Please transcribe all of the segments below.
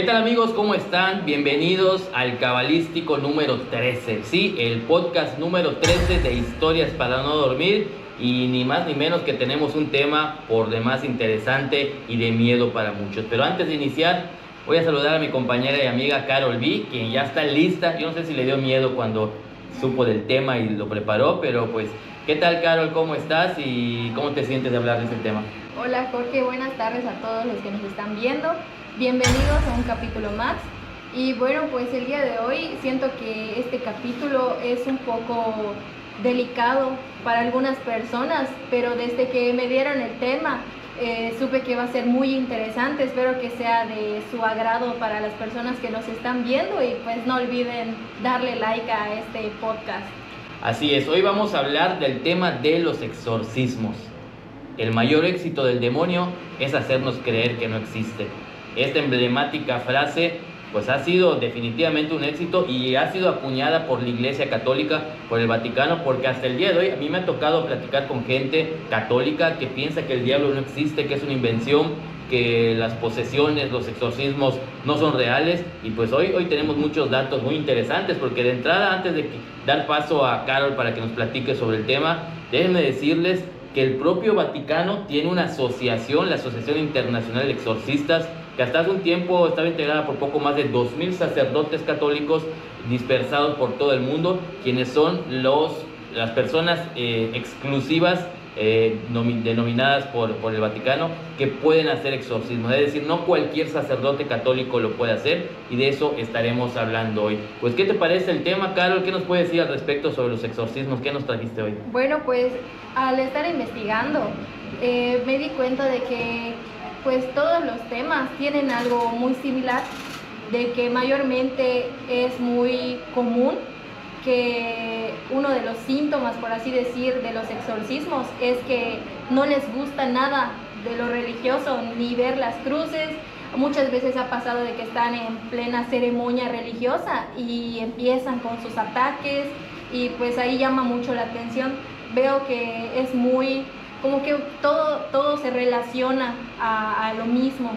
¿Qué tal amigos? ¿Cómo están? Bienvenidos al Cabalístico número 13. Sí, el podcast número 13 de Historias para no dormir. Y ni más ni menos que tenemos un tema por demás interesante y de miedo para muchos. Pero antes de iniciar, voy a saludar a mi compañera y amiga Carol B, quien ya está lista. Yo no sé si le dio miedo cuando supo del tema y lo preparó, pero pues, ¿qué tal Carol? ¿Cómo estás y cómo te sientes de hablar de este tema? Hola Jorge, buenas tardes a todos los que nos están viendo. Bienvenidos a un capítulo más. Y bueno, pues el día de hoy siento que este capítulo es un poco delicado para algunas personas, pero desde que me dieron el tema, supe que va a ser muy interesante. Espero que sea de su agrado para las personas que nos están viendo y pues no olviden darle like a este podcast. Así es, hoy vamos a hablar del tema de los exorcismos. El mayor éxito del demonio es hacernos creer que no existe. Esta emblemática frase pues ha sido definitivamente un éxito y ha sido acuñada por la Iglesia Católica, por el Vaticano, porque hasta el día de hoy a mí me ha tocado platicar con gente católica que piensa que el diablo no existe, que es una invención, que las posesiones, los exorcismos no son reales. Y pues hoy tenemos muchos datos muy interesantes, porque de entrada, antes de dar paso a Carol para que nos platique sobre el tema, déjenme decirles que el propio Vaticano tiene una asociación, la Asociación Internacional de Exorcistas, que hasta hace un tiempo estaba integrada por poco más de 2,000 sacerdotes católicos dispersados por todo el mundo, quienes son las personas exclusivas denominadas por el Vaticano que pueden hacer exorcismos. Es decir, no cualquier sacerdote católico lo puede hacer, y de eso estaremos hablando hoy. Pues, ¿qué te parece el tema, Carol? ¿Qué nos puedes decir al respecto sobre los exorcismos? ¿Qué nos trajiste hoy? Bueno, pues al estar investigando me di cuenta de que pues todos los temas tienen algo muy similar, de que mayormente es muy común que uno de los síntomas, por así decir, de los exorcismos es que no les gusta nada de lo religioso, ni ver las cruces. Muchas veces ha pasado de que están en plena ceremonia religiosa y empiezan con sus ataques, y pues ahí llama mucho la atención. Veo que es muy, como que todo se relaciona a lo mismo.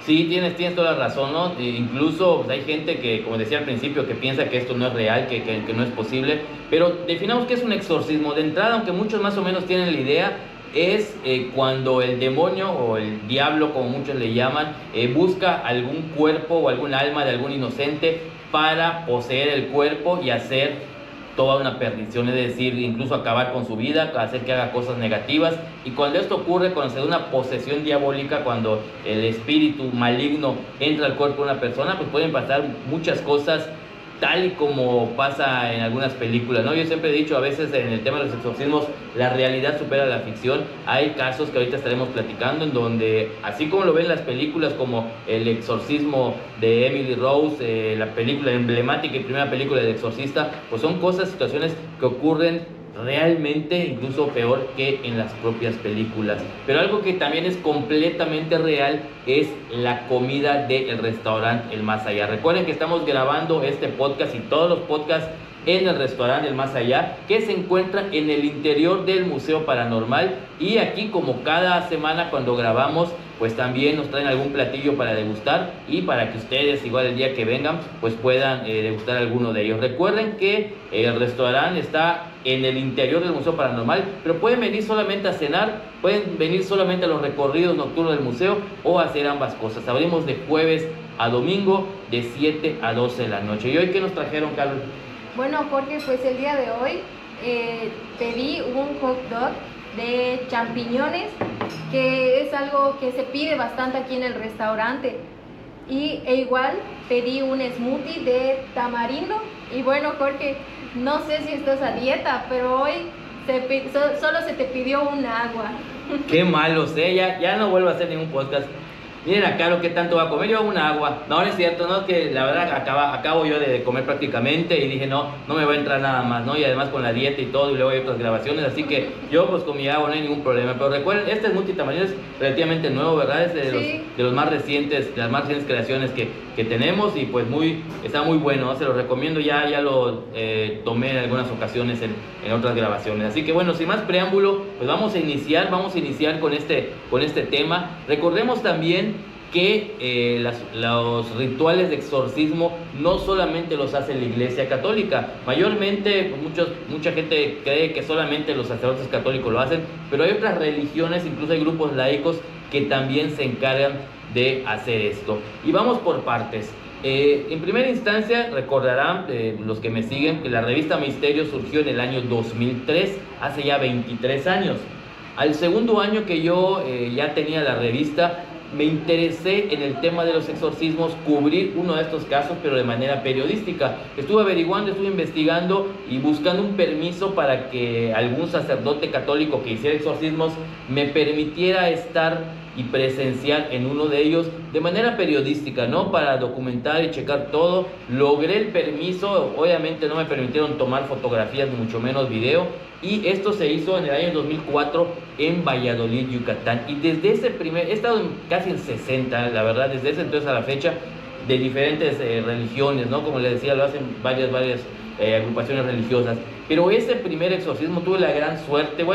Sí, tienes toda la razón, ¿no? Incluso pues, hay gente que, como decía al principio, que piensa que esto no es real, que no es posible. Pero definamos qué es un exorcismo. De entrada, aunque muchos más o menos tienen la idea, es cuando el demonio o el diablo, como muchos le llaman, busca algún cuerpo o algún alma de algún inocente para poseer el cuerpo y hacer toda una perdición, es decir, incluso acabar con su vida, hacer que haga cosas negativas. Y cuando esto ocurre, cuando se da una posesión diabólica, cuando el espíritu maligno entra al cuerpo de una persona, pues pueden pasar muchas cosas, tal y como pasa en algunas películas, ¿no? Yo siempre he dicho, a veces en el tema de los exorcismos, la realidad supera la ficción. Hay casos que ahorita estaremos platicando en donde, así como lo ven las películas, como El exorcismo de Emily Rose, la película emblemática y primera película del exorcista, pues son cosas, situaciones que ocurren realmente, incluso peor que en las propias películas. Pero algo que también es completamente real es la comida del restaurante El Más Allá. Recuerden que estamos grabando este podcast y todos los podcasts en el restaurante El Más Allá, que se encuentra en el interior del Museo Paranormal. Y aquí, como cada semana cuando grabamos, pues también nos traen algún platillo para degustar, y para que ustedes, igual el día que vengan, pues puedan degustar alguno de ellos. Recuerden que el restaurante está en el interior del Museo Paranormal, pero pueden venir solamente a cenar, pueden venir solamente a los recorridos nocturnos del museo, o hacer ambas cosas. Abrimos de jueves a domingo de 7 a 12 de la noche. ¿Y hoy qué nos trajeron, Carlos? Bueno, Jorge, pues el día de hoy pedí un hot dog de champiñones, que es algo que se pide bastante aquí en el restaurante. E igual pedí un smoothie de tamarindo. Y bueno, Jorge, no sé si estás a dieta, pero hoy solo se te pidió un agua. Qué malo, ya no vuelvo a hacer ningún podcast. Miren a Caro qué tanto va a comer, yo hago una agua. No es cierto, no, que la verdad acabo yo de comer prácticamente, y dije no me va a entrar nada más, ¿no? Y además con la dieta y todo, y luego hay otras grabaciones, así que yo pues con mi agua no hay ningún problema. Pero recuerden, este smoothie tamarindo es relativamente nuevo, ¿verdad? Es de los más recientes, de las más recientes creaciones que tenemos, y pues está muy bueno, ¿no? Se lo recomiendo, ya lo tomé en algunas ocasiones en otras grabaciones. Así que bueno, sin más preámbulo, pues vamos a iniciar con este tema. Recordemos también que los rituales de exorcismo no solamente los hace la Iglesia Católica. Mayormente mucha gente cree que solamente los sacerdotes católicos lo hacen, pero hay otras religiones, incluso hay grupos laicos que también se encargan de hacer esto. Y vamos por partes. En primera instancia, recordarán los que me siguen que la revista Misterio surgió en el año 2003, hace ya 23 años. Al segundo año que yo ya tenía la revista, me interesé en el tema de los exorcismos, cubrir uno de estos casos, pero de manera periodística. Estuve averiguando, estuve investigando y buscando un permiso para que algún sacerdote católico que hiciera exorcismos me permitiera estar y presenciar en uno de ellos de manera periodística, ¿no? Para documentar y checar todo. Logré el permiso, obviamente no me permitieron tomar fotografías, ni mucho menos video, y esto se hizo en el año 2004 en Valladolid, Yucatán. Y desde ese he estado casi en 60, la verdad, desde ese entonces a la fecha, de diferentes religiones, ¿no? Como les decía, lo hacen varias agrupaciones religiosas. Pero ese primer exorcismo tuve la gran suerte,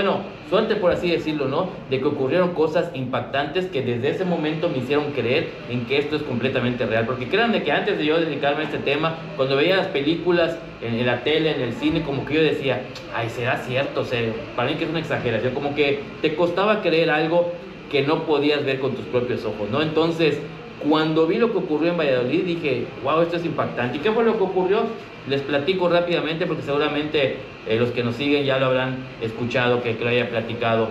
suerte por así decirlo, ¿no? De que ocurrieron cosas impactantes que desde ese momento me hicieron creer en que esto es completamente real. Porque créanme que antes de yo dedicarme a este tema, cuando veía las películas en la tele, en el cine, como que yo decía, ay, ¿será cierto? Para mí que es una exageración, como que te costaba creer algo que no podías ver con tus propios ojos, ¿no? Entonces, cuando vi lo que ocurrió en Valladolid, dije, wow, esto es impactante. ¿Y qué fue lo que ocurrió? Les platico rápidamente porque seguramente los que nos siguen ya lo habrán escuchado, que lo haya platicado.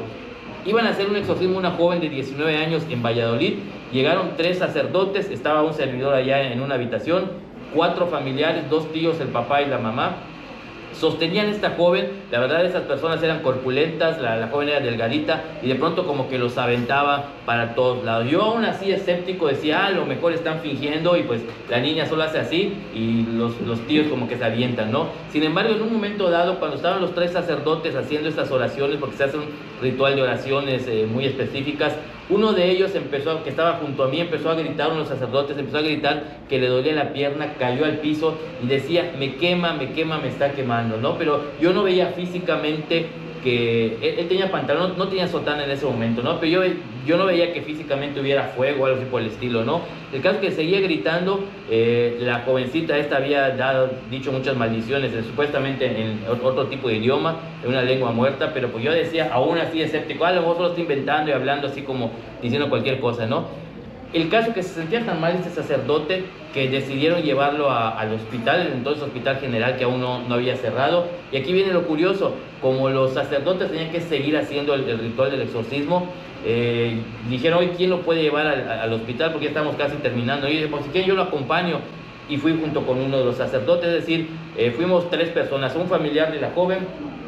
Iban a hacer un exorcismo una joven de 19 años en Valladolid. Llegaron 3 sacerdotes, estaba un servidor allá en una habitación, 4 familiares, 2 tíos, el papá y la mamá. Sostenían a esta joven, la verdad esas personas eran corpulentas, la joven era delgadita y de pronto como que los aventaba para todos lados. Yo aún así escéptico decía, a lo mejor están fingiendo y pues la niña solo hace así y los tíos como que se avientan, ¿no? Sin embargo, en un momento dado, cuando estaban los 3 sacerdotes haciendo estas oraciones, porque se hace un ritual de oraciones muy específicas, uno de ellos que estaba junto a mí, empezó a gritar, uno de los sacerdotes empezó a gritar que le dolía la pierna, cayó al piso y decía, me quema, me está quemando, ¿no? Pero yo no veía físicamente que él tenía pantalón, no tenía sotana en ese momento, ¿no? Pero yo no veía que físicamente hubiera fuego o algo así por el estilo, ¿no? El caso es que seguía gritando, la jovencita esta había dicho muchas maldiciones, supuestamente en otro tipo de idioma, en una lengua muerta, pero pues yo decía, aún así escéptico, a lo mejor solo está inventando y hablando así como diciendo cualquier cosa, ¿no? El caso que se sentía tan mal este sacerdote que decidieron llevarlo al hospital, el entonces Hospital General que aún no había cerrado. Y aquí viene lo curioso, como los sacerdotes tenían que seguir haciendo el ritual del exorcismo, dijeron, hoy ¿quién lo puede llevar al hospital? Porque ya estamos casi terminando. Y dije, pues si quieren yo lo acompaño. Y fui junto con uno de los sacerdotes, es decir, fuimos 3 personas, un familiar de la joven,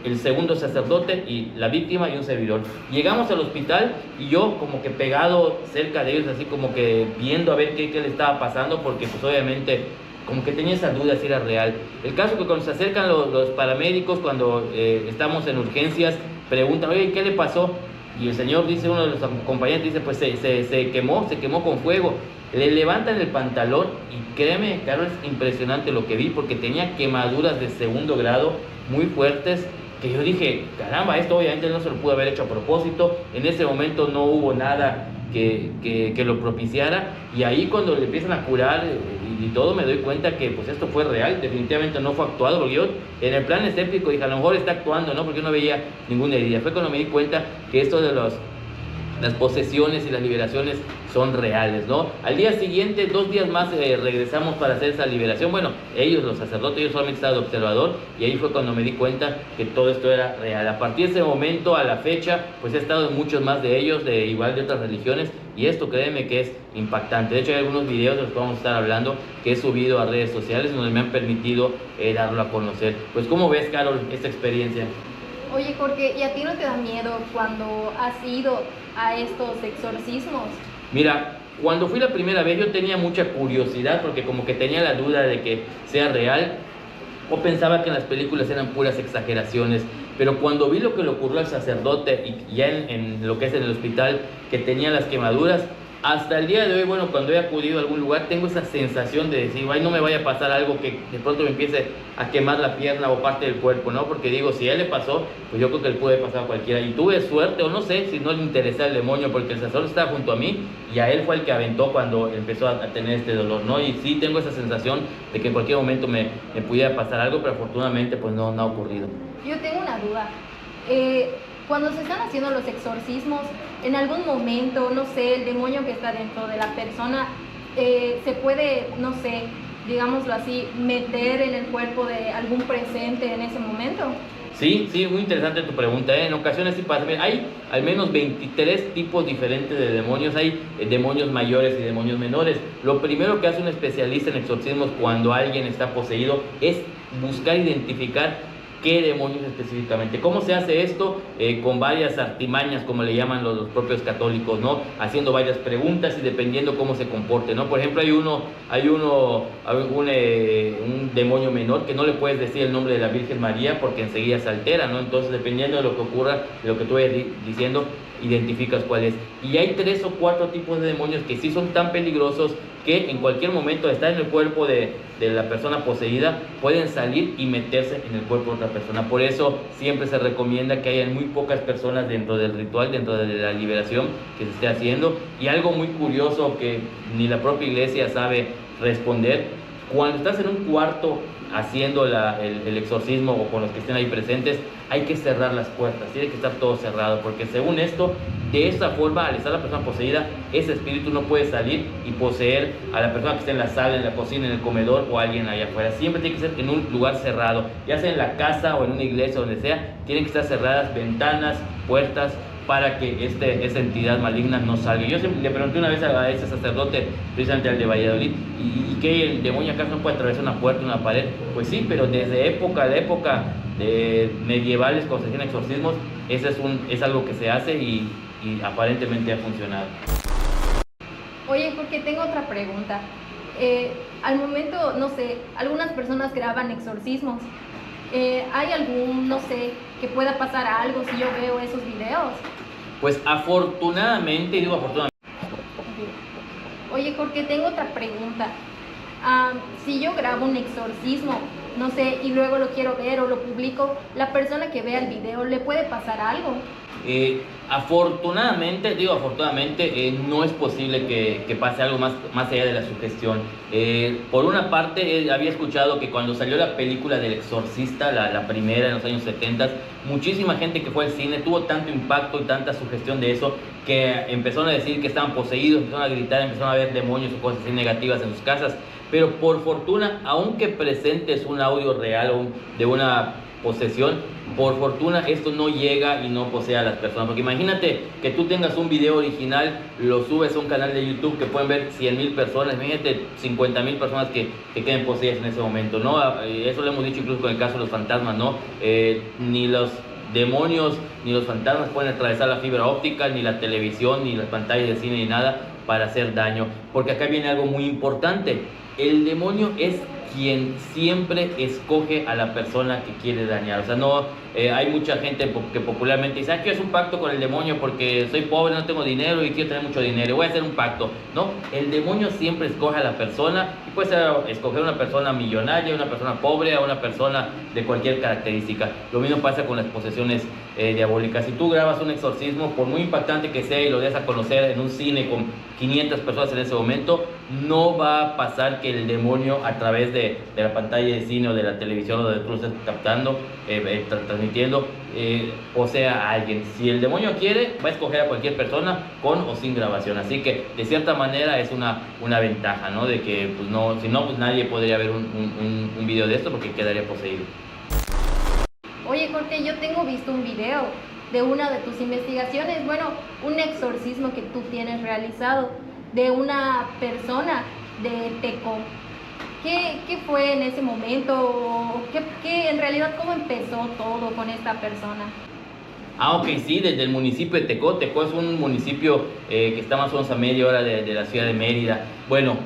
el segundo sacerdote y la víctima y un servidor. Llegamos al hospital y yo como que pegado cerca de ellos, así como que viendo a ver qué le estaba pasando, porque pues obviamente como que tenía esa duda si era real. El caso es que cuando se acercan los paramédicos, cuando estamos en urgencias, preguntan, oye, ¿qué le pasó? Y el señor dice, uno de los acompañantes dice, pues se quemó con fuego. Le levantan el pantalón y créeme, Carlos, es impresionante lo que vi, porque tenía quemaduras de 2º grado muy fuertes, que yo dije, caramba, esto obviamente no se lo pudo haber hecho a propósito. En ese momento no hubo nada que lo propiciara, y ahí cuando le empiezan a curar y todo, me doy cuenta que pues esto fue real, definitivamente no fue actuado, porque yo en el plan escéptico dije, a lo mejor está actuando, ¿no? Porque yo no veía ninguna herida. Fue cuando me di cuenta que esto de las posesiones y las liberaciones son reales, ¿no? Al día siguiente, 2 días más, regresamos para hacer esa liberación. Bueno, ellos, los sacerdotes, yo solamente estaba de observador, y ahí fue cuando me di cuenta que todo esto era real. A partir de ese momento, a la fecha, pues he estado en muchos más de ellos, igual de otras religiones, y esto créeme que es impactante. De hecho, hay algunos videos de los que vamos a estar hablando que he subido a redes sociales donde me han permitido darlo a conocer. Pues, ¿cómo ves, Carol, esta experiencia? Oye, Jorge, ¿y a ti no te da miedo cuando has ido a estos exorcismos? Mira, cuando fui la primera vez yo tenía mucha curiosidad, porque como que tenía la duda de que sea real, o pensaba que en las películas eran puras exageraciones. Pero cuando vi lo que le ocurrió al sacerdote y ya en lo que es en el hospital, que tenía las quemaduras, Hasta el día de hoy, bueno, cuando he acudido a algún lugar, tengo esa sensación de decir, ay, no me vaya a pasar algo que de pronto me empiece a quemar la pierna o parte del cuerpo, ¿no? Porque digo, si a él le pasó, pues yo creo que le puede pasar a cualquiera. Y tuve suerte, o no sé, si no le interesa el demonio, porque el sacerdote estaba junto a mí y a él fue el que aventó cuando empezó a tener este dolor, ¿no? Y sí tengo esa sensación de que en cualquier momento me pudiera pasar algo, pero afortunadamente pues no ha ocurrido. Yo tengo una duda. Cuando se están haciendo los exorcismos, en algún momento, no sé, el demonio que está dentro de la persona se puede, no sé, digámoslo así, meter en el cuerpo de algún presente en ese momento. Sí, muy interesante tu pregunta, ¿eh? En ocasiones sí pasa. Hay al menos 23 tipos diferentes de demonios. Hay demonios mayores y demonios menores. Lo primero que hace un especialista en exorcismos cuando alguien está poseído es buscar identificar qué demonios específicamente. ¿Cómo se hace esto? Con varias artimañas, como le llaman los propios católicos, ¿no? Haciendo varias preguntas y dependiendo cómo se comporte, ¿no? Por ejemplo, hay un demonio menor que no le puedes decir el nombre de la Virgen María porque enseguida se altera, ¿no? Entonces, dependiendo de lo que ocurra, de lo que tú vayas diciendo, identificas cuál es. Y hay 3 o 4 tipos de demonios que sí son tan peligrosos que en cualquier momento de estar en el cuerpo de la persona poseída pueden salir y meterse en el cuerpo de otra persona. Por eso siempre se recomienda que haya muy pocas personas dentro del ritual, dentro de la liberación que se esté haciendo. Y algo muy curioso que ni la propia iglesia sabe responder: cuando estás en un cuarto haciendo el exorcismo o con los que estén ahí presentes, hay que cerrar las puertas, tiene que estar todo cerrado, porque según esto, de esa forma, al estar la persona poseída, ese espíritu no puede salir y poseer a la persona que esté en la sala, en la cocina, en el comedor o alguien allá afuera. Siempre tiene que ser en un lugar cerrado, ya sea en la casa o en una iglesia, donde sea, tienen que estar cerradas ventanas, puertas, para que esa entidad maligna no salga. Yo le pregunté una vez a ese sacerdote, precisamente al de Valladolid, ¿y que el demonio acaso no puede atravesar una puerta, una pared? Pues sí, pero desde la época de medievales, cuando se hacían exorcismos, es algo que se hace y aparentemente ha funcionado. Oye, porque tengo otra pregunta. Al momento, no sé, algunas personas graban exorcismos. ¿Hay algún, no sé, que pueda pasar algo si yo veo esos videos? Pues afortunadamente, Oye, Jorge, tengo otra pregunta. Si yo grabo un exorcismo, no sé, y luego lo quiero ver o lo publico, ¿la persona que vea el video le puede pasar algo? Afortunadamente, no es posible que pase algo más allá de la sugestión. Por una parte, había escuchado que cuando salió la película del Exorcista, la primera en los años 70, muchísima gente que fue al cine tuvo tanto impacto y tanta sugestión de eso que empezaron a decir que estaban poseídos, empezaron a gritar, empezaron a ver demonios o cosas así negativas en sus casas. Pero por fortuna, aunque presentes un audio real de una posesión, por fortuna esto no llega y no posee a las personas, porque imagínate que tú tengas un video original, lo subes a un canal de YouTube que pueden ver 100,000 personas, imagínate 50,000 personas que queden poseídas en ese momento, ¿no? Eso lo hemos dicho incluso con el caso de los fantasmas, ¿no? Ni los demonios ni los fantasmas pueden atravesar la fibra óptica, ni la televisión, ni las pantallas de cine, ni nada para hacer daño, porque acá viene algo muy importante: el demonio es quien siempre escoge a la persona que quiere dañar. O sea, no hay mucha gente que popularmente dice: quiero hacer un pacto con el demonio porque soy pobre, no tengo dinero y quiero tener mucho dinero, voy a hacer un pacto. No, el demonio siempre escoge a la persona, y puede ser escoger a una persona millonaria, una persona pobre, a una persona de cualquier característica. Lo mismo pasa con las posesiones diabólicas. Si tú grabas un exorcismo, por muy impactante que sea, y lo des a conocer en un cine con 500 personas en ese momento, no va a pasar que el demonio, a través de la pantalla de cine o de la televisión o de tú estés captando, transmitiendo, posea a alguien. Si el demonio quiere, va a escoger a cualquier persona con o sin grabación. Así que de cierta manera es una ventaja, ¿no? De que pues no, si no, pues nadie podría ver un video de esto porque quedaría poseído. Oye, Jorge, yo tengo visto un video de una de tus investigaciones, bueno, un exorcismo que tú tienes realizado de una persona de Teco. ¿Qué fue en ese momento? ¿Qué en realidad cómo empezó todo con esta persona? Ok, sí, desde el municipio de Tecó. Tecó es un municipio que está más o menos a media hora de la ciudad de Mérida. Bueno,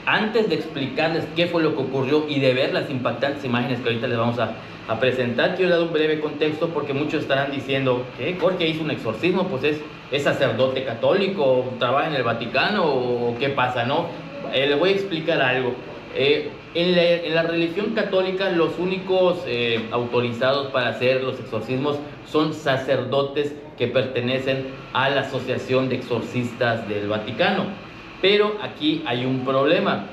antes de explicarles qué fue lo que ocurrió y de ver las impactantes imágenes que ahorita les vamos a presentar, quiero dar un breve contexto porque muchos estarán diciendo que Jorge hizo un exorcismo, pues es sacerdote católico, trabaja en el Vaticano o qué pasa, ¿no? Les voy a explicar algo. En la religión católica los únicos autorizados para hacer los exorcismos son sacerdotes que pertenecen a la Asociación de Exorcistas del Vaticano. Pero aquí hay un problema.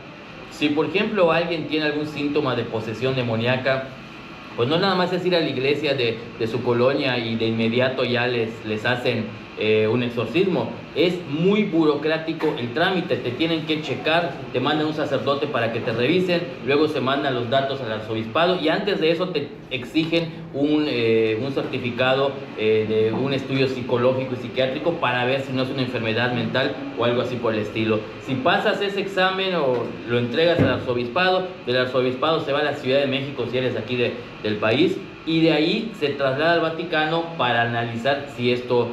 Si por ejemplo alguien tiene algún síntoma de posesión demoníaca, pues no nada más es ir a la iglesia de su colonia y de inmediato ya les hacen un exorcismo. Es muy burocrático el trámite, te tienen que checar, te mandan un sacerdote para que te revisen, luego se mandan los datos al arzobispado y antes de eso te exigen un certificado de un estudio psicológico y psiquiátrico para ver si no es una enfermedad mental o algo así por el estilo. Si pasas ese examen o lo entregas al arzobispado, del arzobispado se va a la Ciudad de México si eres aquí del país, y de ahí se traslada al Vaticano para analizar si esto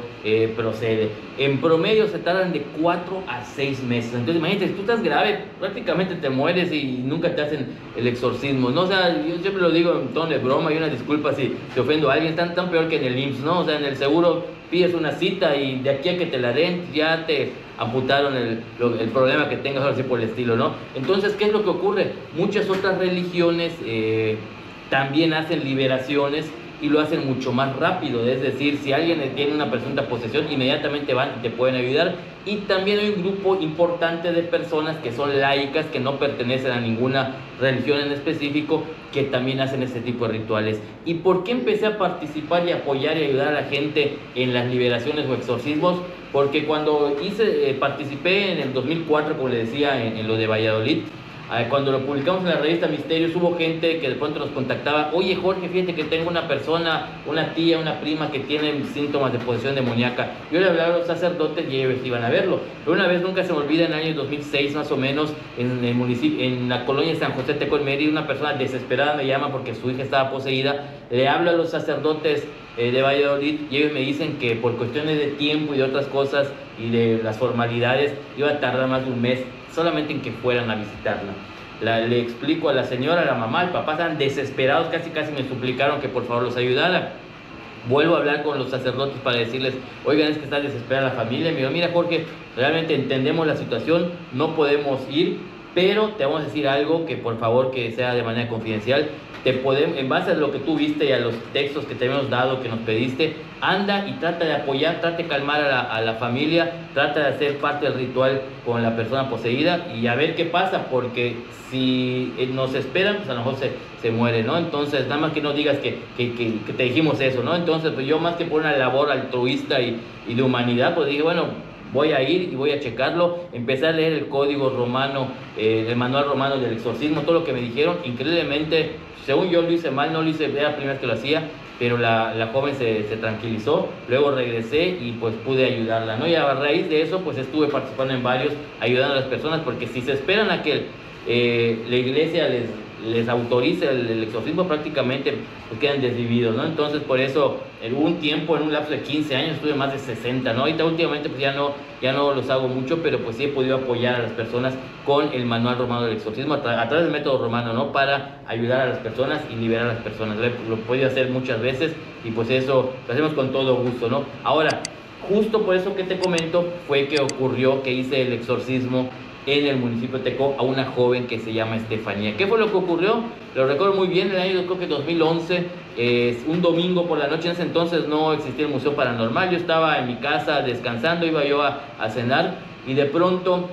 procede. En promedio se tardan de 4 a 6 meses. Entonces imagínate, si tú estás grave, prácticamente te mueres y nunca te hacen el exorcismo, ¿no? O sea, yo siempre lo digo en tono de broma y una disculpa si ofendo a alguien, tan peor que en el IMSS, ¿no? O sea, en el seguro pides una cita y de aquí a que te la den ya te amputaron el problema que tengas, así por el estilo, ¿no? Entonces, ¿qué es lo que ocurre? Muchas otras religiones también hacen liberaciones y lo hacen mucho más rápido. Es decir, si alguien tiene una presunta posesión, inmediatamente van y te pueden ayudar. Y también hay un grupo importante de personas que son laicas, que no pertenecen a ninguna religión en específico, que también hacen ese tipo de rituales. ¿Y por qué empecé a participar y apoyar y ayudar a la gente en las liberaciones o exorcismos? Porque cuando participé en el 2004, como le decía, en lo de Valladolid, cuando lo publicamos en la revista Misterios, hubo gente que de pronto nos contactaba: oye Jorge, fíjate que tengo una persona, una tía, una prima que tienen síntomas de posesión demoníaca. Yo le hablaba a los sacerdotes y ellos iban a verlo. Pero una vez, nunca se me olvida, en el año 2006 más o menos, en el municipio, en la colonia de San José Tecolmeri, una persona desesperada me llama porque su hija estaba poseída. Le hablo a los sacerdotes de Valladolid y ellos me dicen que por cuestiones de tiempo y de otras cosas y de las formalidades iba a tardar más de un mes solamente en que fueran a visitarla. Le explico a la señora, a la mamá, al papá, estaban desesperados, casi me suplicaron que por favor los ayudara. Vuelvo a hablar con los sacerdotes para decirles: oigan, es que está desesperada la familia. Me dijo: mira Jorge, realmente entendemos la situación, no podemos ir, pero te vamos a decir algo que por favor que sea de manera confidencial. En base a lo que tú viste y a los textos que te hemos dado, que nos pediste, anda y trata de apoyar, trata de calmar a la familia, trata de hacer parte del ritual con la persona poseída y a ver qué pasa, porque si nos esperan, pues a lo mejor se muere, ¿no? Entonces, nada más que no digas que te dijimos eso, ¿no? Entonces, pues yo, más que por una labor altruista y de humanidad, pues dije, bueno, voy a ir y voy a checarlo. Empecé a leer el código romano, el manual romano del exorcismo, todo lo que me dijeron. Increíblemente, según yo lo hice mal, no lo hice, era la primera vez que lo hacía, pero la joven se tranquilizó. Luego regresé y pues pude ayudarla, ¿no? Y a raíz de eso pues estuve participando en varios, ayudando a las personas, porque si se esperan a que la iglesia les autorice el exorcismo, prácticamente pues quedan desvividos, ¿no? Entonces por eso en un tiempo, en un lapso de 15 años, estuve más de 60, ¿no? Ahorita últimamente pues ya no los hago mucho, pero pues sí he podido apoyar a las personas con el manual romano del exorcismo a través del método romano, ¿no? Para ayudar a las personas y liberar a las personas. Lo he podido hacer muchas veces y pues eso lo hacemos con todo gusto, ¿no? Ahora, justo por eso que te comento fue que ocurrió que hice el exorcismo en el municipio de Tecó a una joven que se llama Estefanía. ¿Qué fue lo que ocurrió? Lo recuerdo muy bien, en el año, creo que 2011, un domingo por la noche. En ese entonces no existía el Museo Paranormal, yo estaba en mi casa descansando, iba yo a cenar y de pronto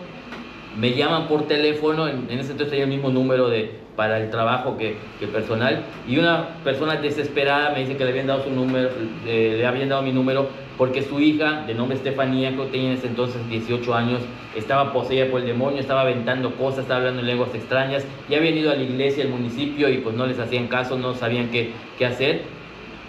me llaman por teléfono. En ese entonces tenía el mismo número para el trabajo que personal, y una persona desesperada me dice que le habían dado su número, le habían dado mi número porque su hija, de nombre Estefanía, que tenía en ese entonces 18 años, estaba poseída por el demonio, estaba aventando cosas, estaba hablando en lenguas extrañas, ya habían ido a la iglesia, al municipio, y pues no les hacían caso, no sabían qué hacer.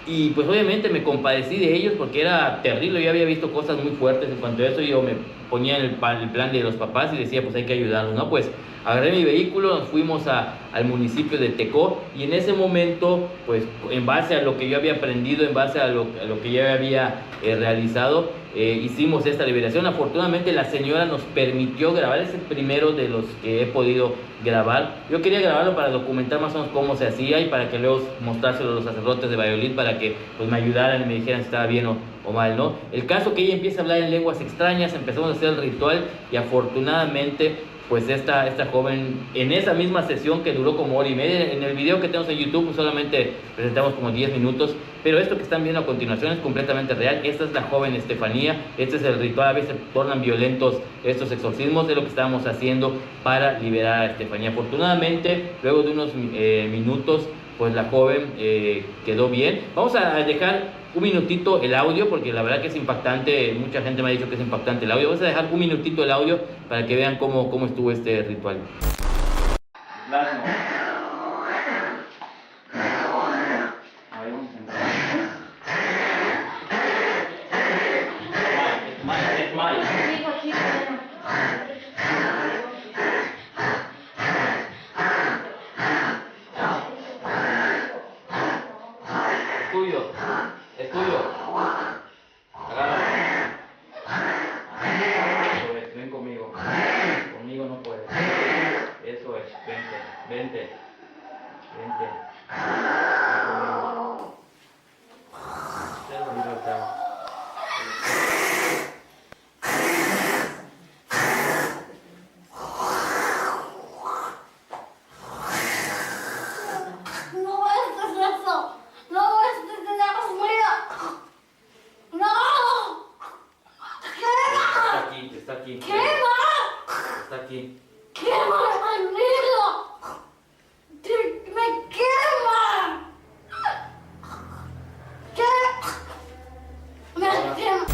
Y pues obviamente me compadecí de ellos porque era terrible. Yo había visto cosas muy fuertes en cuanto a eso y yo ponía el plan de los papás y decía, pues hay que ayudarlos, ¿no? Pues agarré mi vehículo, nos fuimos al municipio de Tecó, y en ese momento, pues en base a lo que yo había aprendido, en base a lo que yo había realizado, hicimos esta liberación. Afortunadamente la señora nos permitió grabar, es el primero de los que he podido grabar. Yo quería grabarlo para documentar más o menos cómo se hacía y para que luego mostrárselo a los sacerdotes de Valladolid para que pues me ayudaran y me dijeran si estaba bien o mal, ¿no? El caso que ella empieza a hablar en lenguas extrañas, empezamos a hacer el ritual y afortunadamente pues esta joven, en esa misma sesión que duró como hora y media, en el video que tenemos en YouTube pues solamente presentamos como 10 minutos, pero esto que están viendo a continuación es completamente real. Esta es la joven Estefanía, este es el ritual. A veces se tornan violentos estos exorcismos, de lo que estábamos haciendo para liberar a Estefanía. Afortunadamente, luego de unos minutos, pues la joven quedó bien. Vamos a dejar un minutito el audio, porque la verdad que es impactante. Mucha gente me ha dicho que es impactante el audio. Vamos a dejar un minutito el audio para que vean cómo estuvo este ritual. Es tuyo. Agárralo. Eso es, ven conmigo. Conmigo no puedes. Eso es, vente. Está aquí. Está aquí. ¡Quema, amigo! ¡Me quema! ¡Me quema!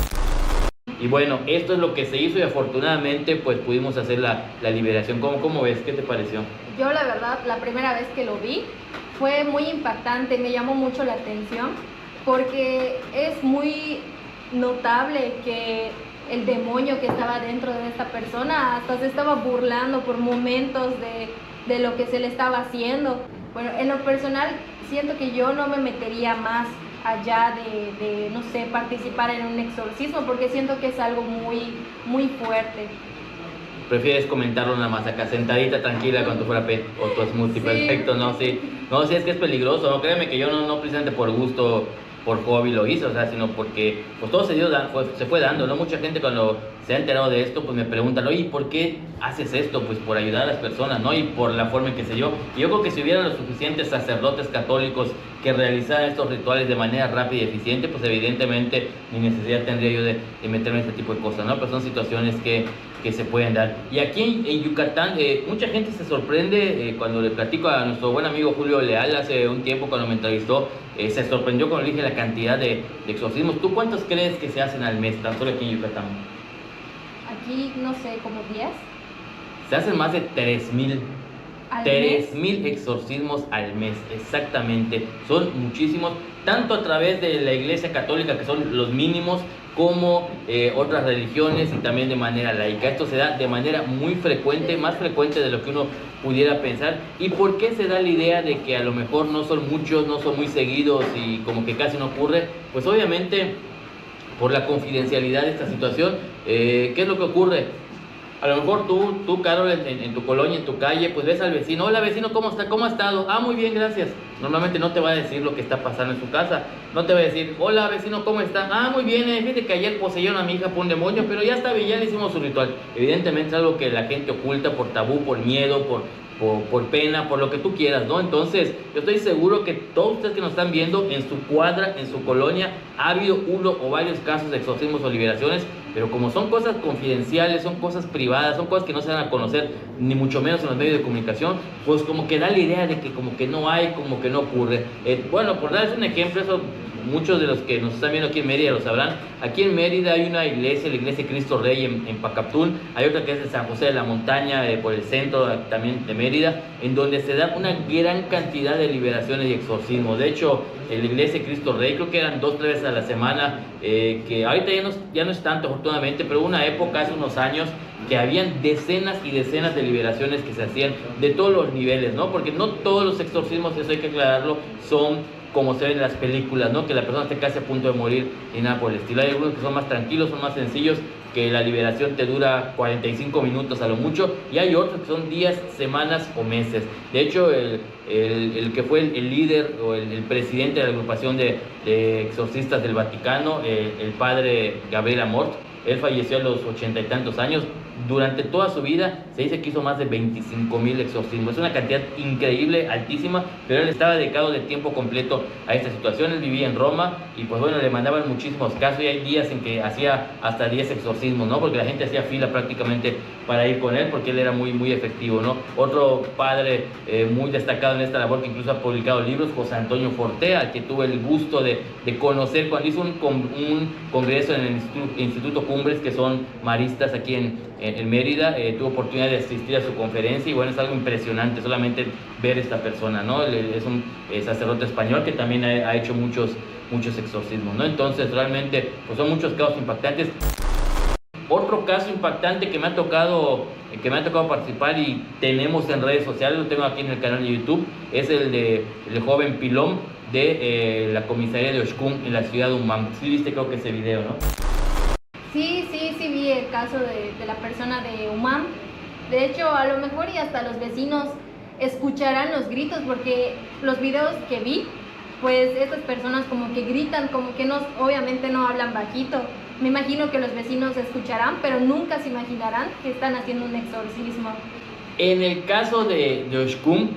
Y bueno, esto es lo que se hizo y afortunadamente pues pudimos hacer la liberación. ¿Cómo ves? ¿Qué te pareció? Yo la verdad, la primera vez que lo vi fue muy impactante, me llamó mucho la atención porque es muy notable que el demonio que estaba dentro de esta persona hasta se estaba burlando por momentos de lo que se le estaba haciendo. Bueno, en lo personal siento que yo no me metería más allá de no sé, participar en un exorcismo, porque siento que es algo muy fuerte. ¿Prefieres comentarlo nada más acá, sentadita, tranquila, con tu frappé o tu smoothie? Sí. Perfecto, ¿no? Sí. No, sí, es que es peligroso, ¿no? Créeme que yo no precisamente por gusto, por hobby lo hice, o sea, sino porque pues todo se fue dando, ¿no? Mucha gente cuando se ha enterado de esto, pues me preguntan, oye, ¿por qué haces esto? Pues por ayudar a las personas, ¿no? Y por la forma en que se dio. Y yo creo que si hubieran los suficientes sacerdotes católicos que realizaran estos rituales de manera rápida y eficiente, pues evidentemente ni necesidad tendría yo de meterme en este tipo de cosas, ¿no? Pero son situaciones que se pueden dar. Y aquí en Yucatán, mucha gente se sorprende cuando le platico a nuestro buen amigo Julio Leal hace un tiempo cuando me entrevistó, se sorprendió cuando le dije la cantidad de exorcismos. ¿Tú cuántos crees que se hacen al mes, tan solo aquí en Yucatán? Aquí, no sé, como 10. Se hacen más de 3,000. 3,000 exorcismos al mes, exactamente. Son muchísimos, tanto a través de la Iglesia Católica, que son los mínimos, como otras religiones y también de manera laica. Esto se da de manera muy frecuente, más frecuente de lo que uno pudiera pensar. ¿Y por qué se da la idea de que a lo mejor no son muchos, no son muy seguidos y como que casi no ocurre? Pues obviamente por la confidencialidad de esta situación. ¿Qué es lo que ocurre? A lo mejor tú Carol, en tu colonia, en tu calle, pues ves al vecino. Hola vecino, ¿cómo está? ¿Cómo ha estado? Ah, muy bien, gracias. Normalmente no te va a decir lo que está pasando en su casa. No te va a decir, hola vecino, ¿cómo está? Ah, muy bien, fíjate que ayer poseyeron a mi hija por un demonio, pero ya está bien, ya le hicimos su ritual. Evidentemente es algo que la gente oculta por tabú, por miedo, por pena, por lo que tú quieras, ¿no? Entonces, yo estoy seguro que todos ustedes que nos están viendo, en su cuadra, en su colonia, ha habido uno o varios casos de exorcismos o liberaciones, pero como son cosas confidenciales, son cosas privadas, son cosas que no se van a conocer, ni mucho menos en los medios de comunicación, pues como que da la idea de que como que no hay, como que no ocurre. Bueno, por darles un ejemplo, eso muchos de los que nos están viendo aquí en Mérida lo sabrán. Aquí en Mérida hay una iglesia, la iglesia Cristo Rey en Pacaptún. Hay otra que es de San José de la Montaña, por el centro también de Mérida, en donde se da una gran cantidad de liberaciones y exorcismos. De hecho, en la iglesia de Cristo Rey, creo que eran 2 o 3 veces a la semana, que ahorita ya no es tanto afortunadamente, pero hubo una época hace unos años que habían decenas y decenas de liberaciones que se hacían de todos los niveles, ¿no? Porque no todos los exorcismos, eso hay que aclararlo, son como se ven en las películas, ¿no? Que la persona esté casi a punto de morir y nada por el estilo. Hay algunos que son más tranquilos, son más sencillos, que la liberación te dura 45 minutos a lo mucho, y hay otros que son días, semanas o meses. De hecho, el que fue el líder o el presidente de la agrupación de exorcistas del Vaticano, el padre Gabriel Amort, él falleció a los 80 y tantos años. Durante toda su vida se dice que hizo más de 25,000 exorcismos. Es una cantidad increíble, altísima, pero él estaba dedicado de tiempo completo a esta situación. Él vivía en Roma y pues bueno, le mandaban muchísimos casos, y hay días en que hacía hasta 10 exorcismos, ¿no? Porque la gente hacía fila prácticamente para ir con él, porque él era muy, muy efectivo, ¿no? Otro padre muy destacado en esta labor, que incluso ha publicado libros, José Antonio Fortea, al que tuve el gusto de conocer cuando hizo un congreso en el Instituto Cumbres, que son maristas aquí en Mérida. Tuve oportunidad de asistir a su conferencia y bueno, es algo impresionante solamente ver esta persona, ¿no? Es un sacerdote español que también ha hecho muchos exorcismos, ¿no? Entonces realmente pues son muchos casos impactantes. Otro caso impactante que me ha tocado participar y tenemos en redes sociales, lo tengo aquí en el canal de YouTube, es el joven Pilón de la comisaría de Oshkun en la ciudad de Umam. Sí viste, creo que ese video, ¿no? Sí vi el caso de la persona de Umam. De hecho, a lo mejor y hasta los vecinos escucharán los gritos, porque los videos que vi, pues estas personas como que gritan, como que obviamente no hablan bajito. Me imagino que los vecinos escucharán, pero nunca se imaginarán que están haciendo un exorcismo. En el caso de Oshkun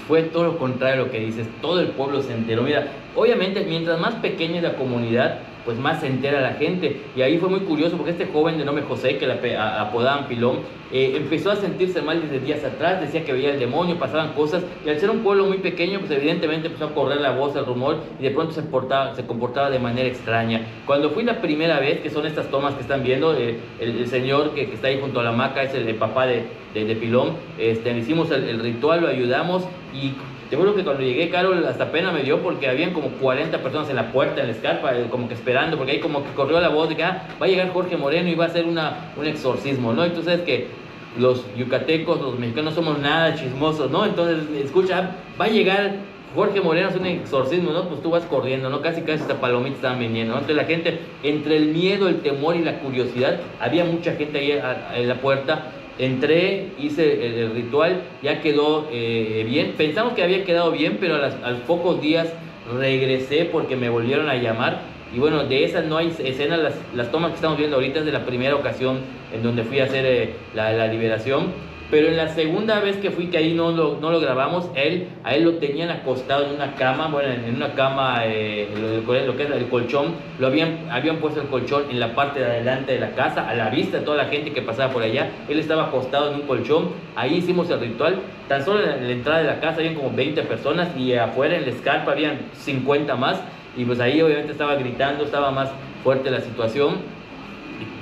fue todo lo contrario a lo que dices. Todo el pueblo se enteró. Mira, obviamente mientras más pequeña es la comunidad, pues más se entera la gente. Y ahí fue muy curioso porque este joven de nombre José, que le apodaban Pilón, empezó a sentirse mal desde días atrás. Decía que veía el demonio, pasaban cosas, y al ser un pueblo muy pequeño, pues evidentemente empezó a correr la voz, el rumor, y de pronto se comportaba de manera extraña. Cuando fui la primera vez, que son estas tomas que están viendo, el señor que está ahí junto a la hamaca es el papá de Pilón. Hicimos el ritual, lo ayudamos, y te juro que cuando llegué, Carol, hasta pena me dio, porque habían como 40 personas en la puerta, en la escarpa, como que esperando, porque ahí como que corrió la voz de que va a llegar Jorge Moreno y va a hacer un exorcismo, ¿no? Entonces que los yucatecos, los mexicanos somos nada chismosos, ¿no? Entonces escucha, va a llegar Jorge Moreno a hacer un exorcismo, ¿no? Pues tú vas corriendo, ¿no? Casi hasta palomitas estaban vendiendo, ¿no? Entonces la gente, entre el miedo, el temor y la curiosidad, había mucha gente ahí en la puerta. Entré, hice el ritual, ya quedó bien. Pensamos que había quedado bien, pero a los pocos días regresé porque me volvieron a llamar. Y bueno, de esas no hay escenas, las tomas que estamos viendo ahorita es de la primera ocasión en donde fui a hacer la liberación. Pero en la segunda vez que fui, que ahí no lo grabamos, a él lo tenían acostado en una cama, bueno, en una cama, lo que es el colchón, habían puesto el colchón en la parte de adelante de la casa, a la vista de toda la gente que pasaba por allá. Él estaba acostado en un colchón, ahí hicimos el ritual. Tan solo en la entrada de la casa habían como 20 personas, y afuera en la escarpa habían 50 más, y pues ahí obviamente estaba gritando, estaba más fuerte la situación.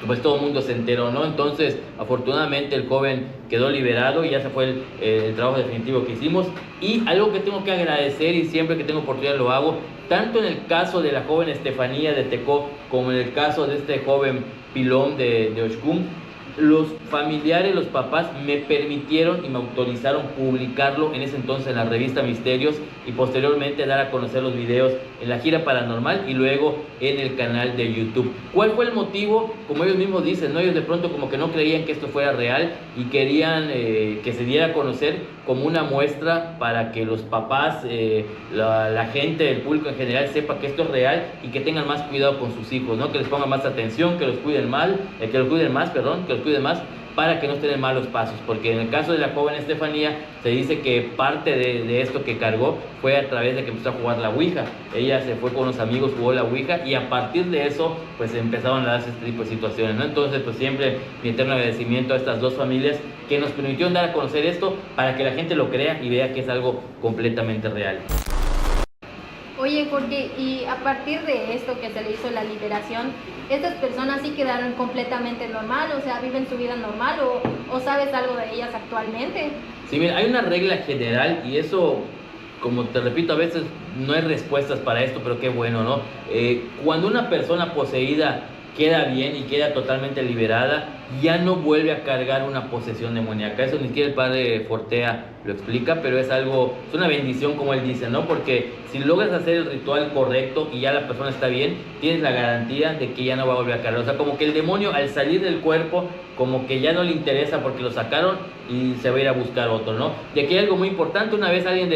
Pues todo el mundo se enteró, ¿no? Entonces, afortunadamente el joven quedó liberado y ya se fue el trabajo definitivo que hicimos. Y algo que tengo que agradecer, y siempre que tengo oportunidad lo hago, tanto en el caso de la joven Estefanía de Tecó, como en el caso de este joven Pilón de Oshkun, los familiares, los papás me permitieron y me autorizaron publicarlo en ese entonces en la revista Misterios, y posteriormente dar a conocer los videos en la gira paranormal y luego en el canal de YouTube. ¿Cuál fue el motivo? Como ellos mismos dicen, ¿no? Ellos de pronto como que no creían que esto fuera real y querían que se diera a conocer como una muestra para que los papás, la gente, el público en general sepa que esto es real y que tengan más cuidado con sus hijos, ¿no? Que les pongan más atención, que los cuiden más, para que no estén en malos pasos. Porque en el caso de la joven Estefanía se dice que parte de esto que cargó fue a través de que empezó a jugar la ouija. Ella se fue con unos amigos, jugó la ouija, y a partir de eso pues empezaron a darse este tipo de situaciones, ¿no? Entonces pues siempre mi eterno agradecimiento a estas dos familias que nos permitieron dar a conocer esto para que la gente lo crea y vea que es algo completamente real. Oye, Jorge, y a partir de esto que se le hizo la liberación, ¿estas personas sí quedaron completamente normal? O sea, ¿viven su vida normal o sabes algo de ellas actualmente? Sí, mira, hay una regla general, y eso como te repito, a veces no hay respuestas para esto, pero qué bueno, ¿no? Cuando una persona poseída queda bien y queda totalmente liberada, ya no vuelve a cargar una posesión demoníaca. Eso ni siquiera el padre Fortea lo explica, pero es algo, es una bendición como él dice, ¿no? Porque si logras hacer el ritual correcto y ya la persona está bien, tienes la garantía de que ya no va a volver a cargar. O sea, como que el demonio al salir del cuerpo, como que ya no le interesa porque lo sacaron y se va a ir a buscar otro, ¿no? Y aquí hay algo muy importante. Una vez alguien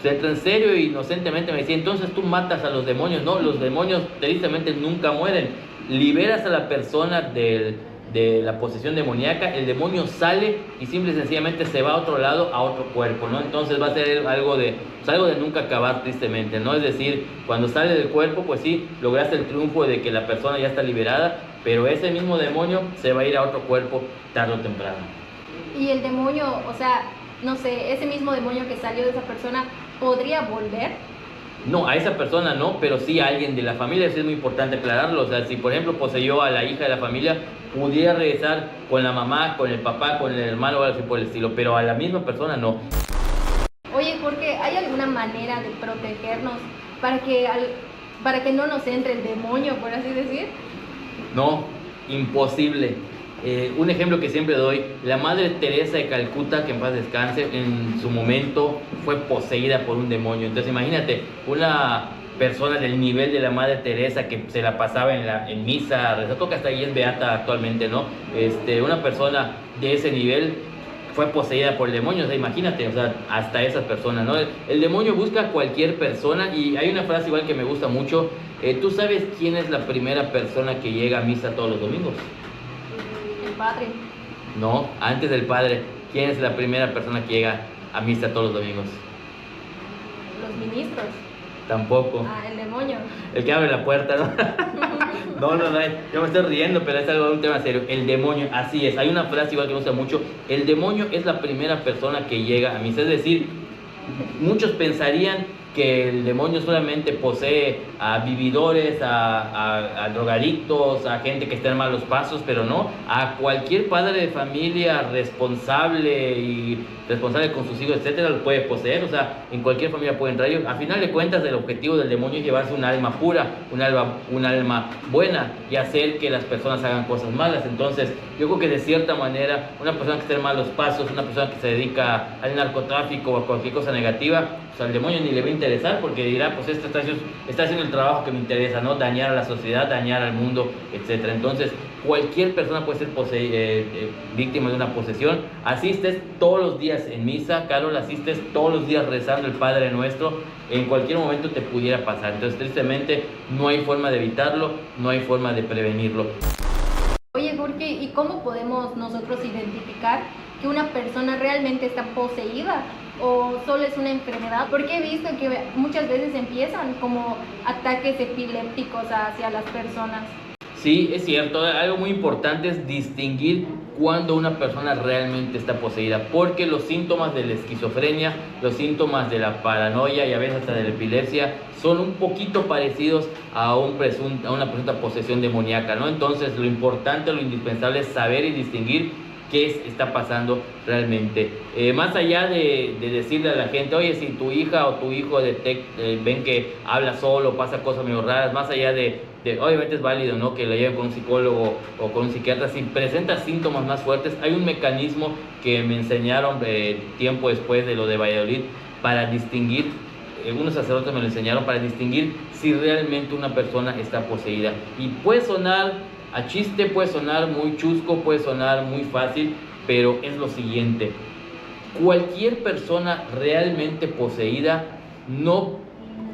se entra en serio e inocentemente me decía, entonces tú matas a los demonios. No, los demonios tristemente nunca mueren. Liberas a la persona de la posesión demoníaca, el demonio sale y simple y sencillamente se va a otro lado, a otro cuerpo, ¿no? Entonces va a ser algo de nunca acabar tristemente, ¿no? Es decir, cuando sale del cuerpo, pues sí, lograste el triunfo de que la persona ya está liberada, pero ese mismo demonio se va a ir a otro cuerpo tarde o temprano. Y el demonio, o sea, no sé, ese mismo demonio que salió de esa persona, ¿podría volver? No, a esa persona no, pero sí a alguien de la familia. Eso es muy importante aclararlo. O sea, si por ejemplo poseyó a la hija de la familia, pudiera regresar con la mamá, con el papá, con el hermano o algo así por el estilo, pero a la misma persona no. Oye, Jorge, ¿hay alguna manera de protegernos para que no nos entre el demonio, por así decir? No, imposible. Un ejemplo que siempre doy, la Madre Teresa de Calcuta, que en paz descanse, en su momento fue poseída por un demonio. Entonces imagínate, una persona del nivel de la Madre Teresa que se la pasaba en misa, rezando, que hasta ahí es beata actualmente, ¿no? Una persona de ese nivel fue poseída por el demonio. O sea, imagínate, o sea, hasta esas personas, ¿no? El demonio busca a cualquier persona, y hay una frase igual que me gusta mucho. ¿Tú sabes quién es la primera persona que llega a misa todos los domingos? Padre. No, antes del padre, ¿quién es la primera persona que llega a misa todos los domingos? Los ministros. Tampoco. El demonio. El que abre la puerta, ¿no? No, yo me estoy riendo, pero es algo, un tema serio. El demonio, así es. Hay una frase igual que me gusta mucho. El demonio es la primera persona que llega a misa. Es decir, muchos pensarían que el demonio solamente posee a vividores, a drogadictos, a gente que está en malos pasos, pero no, a cualquier padre de familia responsable con sus hijos, etcétera, lo puede poseer. O sea, en cualquier familia puede entrar. A final de cuentas, el objetivo del demonio es llevarse un alma pura, un alma buena, y hacer que las personas hagan cosas malas. Entonces, yo creo que de cierta manera, una persona que está en malos pasos, una persona que se dedica al narcotráfico o a cualquier cosa negativa, pues al demonio ni le va a interesar, porque dirá, pues está haciendo el trabajo que me interesa, ¿no? Dañar a la sociedad, dañar al mundo, etcétera. Entonces, cualquier persona puede ser víctima de una posesión. Asistes todos los días en misa, Carol, asistes todos los días rezando el Padre Nuestro, en cualquier momento te pudiera pasar. Entonces, tristemente, no hay forma de evitarlo, no hay forma de prevenirlo. Oye, Jorge, ¿y cómo podemos nosotros identificar que una persona realmente está poseída o solo es una enfermedad? Porque he visto que muchas veces empiezan como ataques epilépticos hacia las personas. Sí, es cierto. Algo muy importante es distinguir cuando una persona realmente está poseída, porque los síntomas de la esquizofrenia, los síntomas de la paranoia y a veces hasta de la epilepsia son un poquito parecidos a una presunta posesión demoníaca, ¿no? Entonces, lo importante, lo indispensable es saber y distinguir qué está pasando realmente. Más allá de decirle a la gente, oye, si tu hija o tu hijo ven que habla solo, pasa cosas medio raras, más allá de obviamente es válido, ¿no?, que lo lleven con un psicólogo o con un psiquiatra. Si presenta síntomas más fuertes, hay un mecanismo que me enseñaron tiempo después de lo de Valladolid para distinguir, unos sacerdotes me lo enseñaron, para distinguir si realmente una persona está poseída. Y puede sonar a chiste, puede sonar muy chusco, puede sonar muy fácil, pero es lo siguiente: cualquier persona realmente poseída no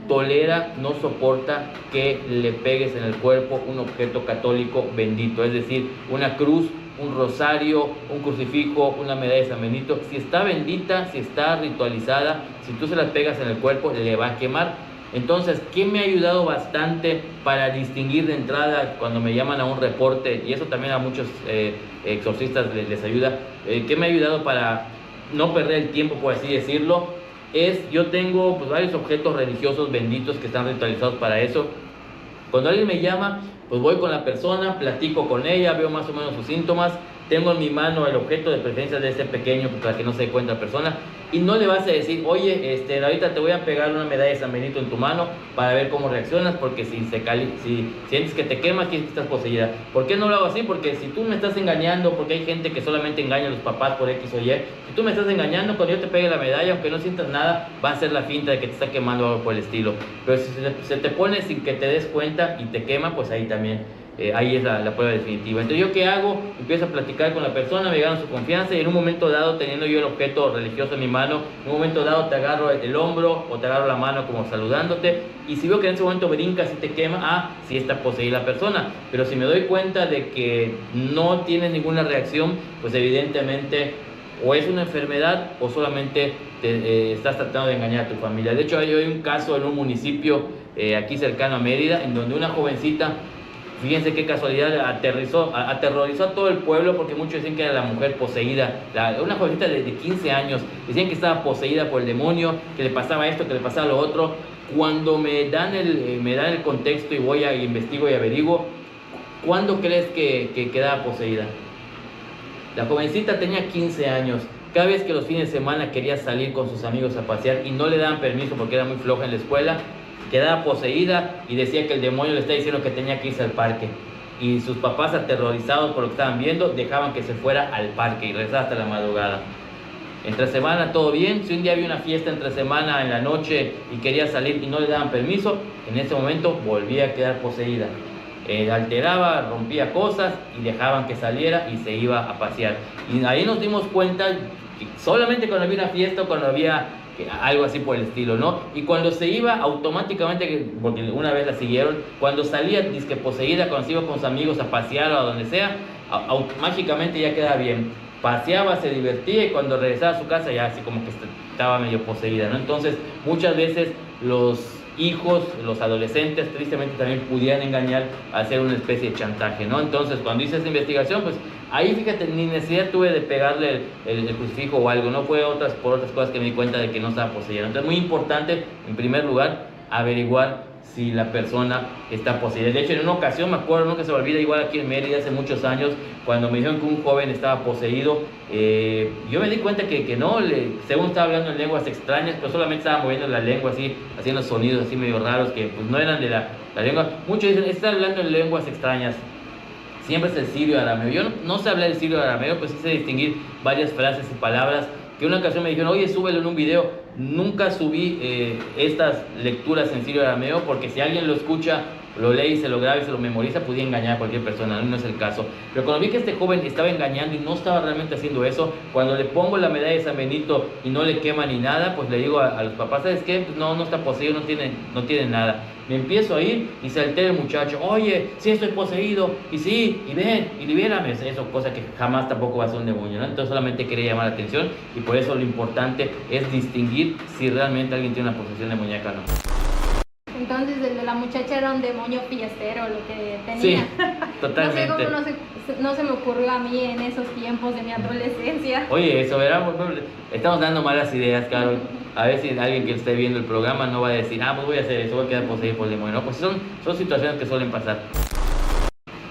tolera, no soporta que le pegues en el cuerpo un objeto católico bendito, es decir, una cruz, un rosario, un crucifijo, una medalla de San Benito. Si está bendita, si está ritualizada, si tú se las pegas en el cuerpo, le va a quemar. Entonces, ¿qué me ha ayudado bastante para distinguir de entrada cuando me llaman a un reporte? Y eso también a muchos exorcistas les ayuda. ¿Qué me ha ayudado para no perder el tiempo, por así decirlo? Yo tengo pues varios objetos religiosos benditos que están ritualizados para eso. Cuando alguien me llama, pues voy con la persona, platico con ella, veo más o menos sus síntomas, tengo en mi mano el objeto de preferencia de este pequeño para que no se dé cuenta la persona, y no le vas a decir, oye, ahorita te voy a pegar una medalla de San Benito en tu mano para ver cómo reaccionas, porque si sientes que te quema, que estás poseída. ¿Por qué no lo hago así? Porque si tú me estás engañando, porque hay gente que solamente engaña a los papás por X o Y, si tú me estás engañando, cuando yo te pegue la medalla, aunque no sientas nada, va a ser la finta de que te está quemando algo por el estilo. Pero si se te pone sin que te des cuenta y te quema, pues ahí también. Ahí es la prueba definitiva. Entonces, ¿yo qué hago? Empiezo a platicar con la persona, me ganan su confianza, y en un momento dado, teniendo yo el objeto religioso en mi mano, en un momento dado te agarro el hombro o te agarro la mano como saludándote, y si veo que en ese momento brincas y te quema, sí está poseída la persona. Pero si me doy cuenta de que no tienes ninguna reacción, pues evidentemente o es una enfermedad o solamente estás tratando de engañar a tu familia. De hecho, hay un caso en un municipio aquí cercano a Mérida, en donde una jovencita, fíjense qué casualidad, aterrorizó a todo el pueblo, porque muchos decían que era la mujer poseída, una jovencita de 15 años, decían que estaba poseída por el demonio, que le pasaba esto, que le pasaba lo otro. Cuando me dan el contexto y voy a investigo y averiguo, ¿cuándo crees que quedaba poseída? La jovencita tenía 15 años. Cada vez que los fines de semana quería salir con sus amigos a pasear y no le daban permiso porque era muy floja en la escuela, quedaba poseída y decía que el demonio le estaba diciendo que tenía que irse al parque. Y sus papás, aterrorizados por lo que estaban viendo, dejaban que se fuera al parque y regresaba hasta la madrugada. Entre semana todo bien. Si un día había una fiesta entre semana en la noche y quería salir y no le daban permiso, en ese momento volvía a quedar poseída. Alteraba, rompía cosas y dejaban que saliera y se iba a pasear. Y ahí nos dimos cuenta que solamente cuando había una fiesta o cuando había algo así por el estilo, ¿no? Y cuando se iba automáticamente, porque una vez la siguieron, cuando salía disque poseída, cuando se iba con sus amigos a pasear o a donde sea, mágicamente ya quedaba bien. Paseaba, se divertía, y cuando regresaba a su casa ya así como que estaba medio poseída, ¿no? Entonces, muchas veces los hijos, los adolescentes, tristemente también pudieran engañar a hacer una especie de chantaje, ¿no? Entonces, cuando hice esta investigación, pues ahí, fíjate, ni necesidad tuve de pegarle el crucifijo o algo, no fue por otras cosas que me di cuenta de que no estaba poseída. Entonces, muy importante, en primer lugar, averiguar si la persona está poseída. De hecho, en una ocasión, me acuerdo, nunca se me olvida, igual aquí en Mérida, hace muchos años, cuando me dijeron que un joven estaba poseído, yo me di cuenta que no, según estaba hablando en lenguas extrañas, pero solamente estaba moviendo la lengua así, haciendo sonidos así medio raros, que pues no eran de la lengua. Muchos dicen, está hablando en lenguas extrañas. Siempre es el sirio arameo. Yo no sé hablar el sirio arameo, pues sí sé distinguir varias frases y palabras, que una ocasión me dijeron, oye, súbelo en un video. Nunca subí estas lecturas en sirio arameo, porque si alguien lo escucha, lo lee y se lo graba y se lo memoriza, podía engañar a cualquier persona, no es el caso. Pero cuando vi que este joven estaba engañando y no estaba realmente haciendo eso, cuando le pongo la medalla de San Benito y no le quema ni nada, pues le digo a los papás, ¿sabes qué? Pues no está poseído, no tiene nada. Me empiezo a ir y se altera el muchacho, oye, sí estoy poseído, y sí, y ven, y libérame. Eso, cosa que jamás tampoco va a ser un demonio, ¿no? Entonces solamente quería llamar la atención, y por eso lo importante es distinguir si realmente alguien tiene una posesión demoníaca o no. Entonces el de la muchacha era un demonio fiestero lo que tenía. Sí, totalmente. No sé cómo no se me ocurrió a mí en esos tiempos de mi adolescencia. Oye, eso, verá, estamos dando malas ideas, Carol. A ver si alguien que esté viendo el programa no va a decir, pues voy a hacer eso, voy a quedar poseído por el demonio. No, pues son situaciones que suelen pasar.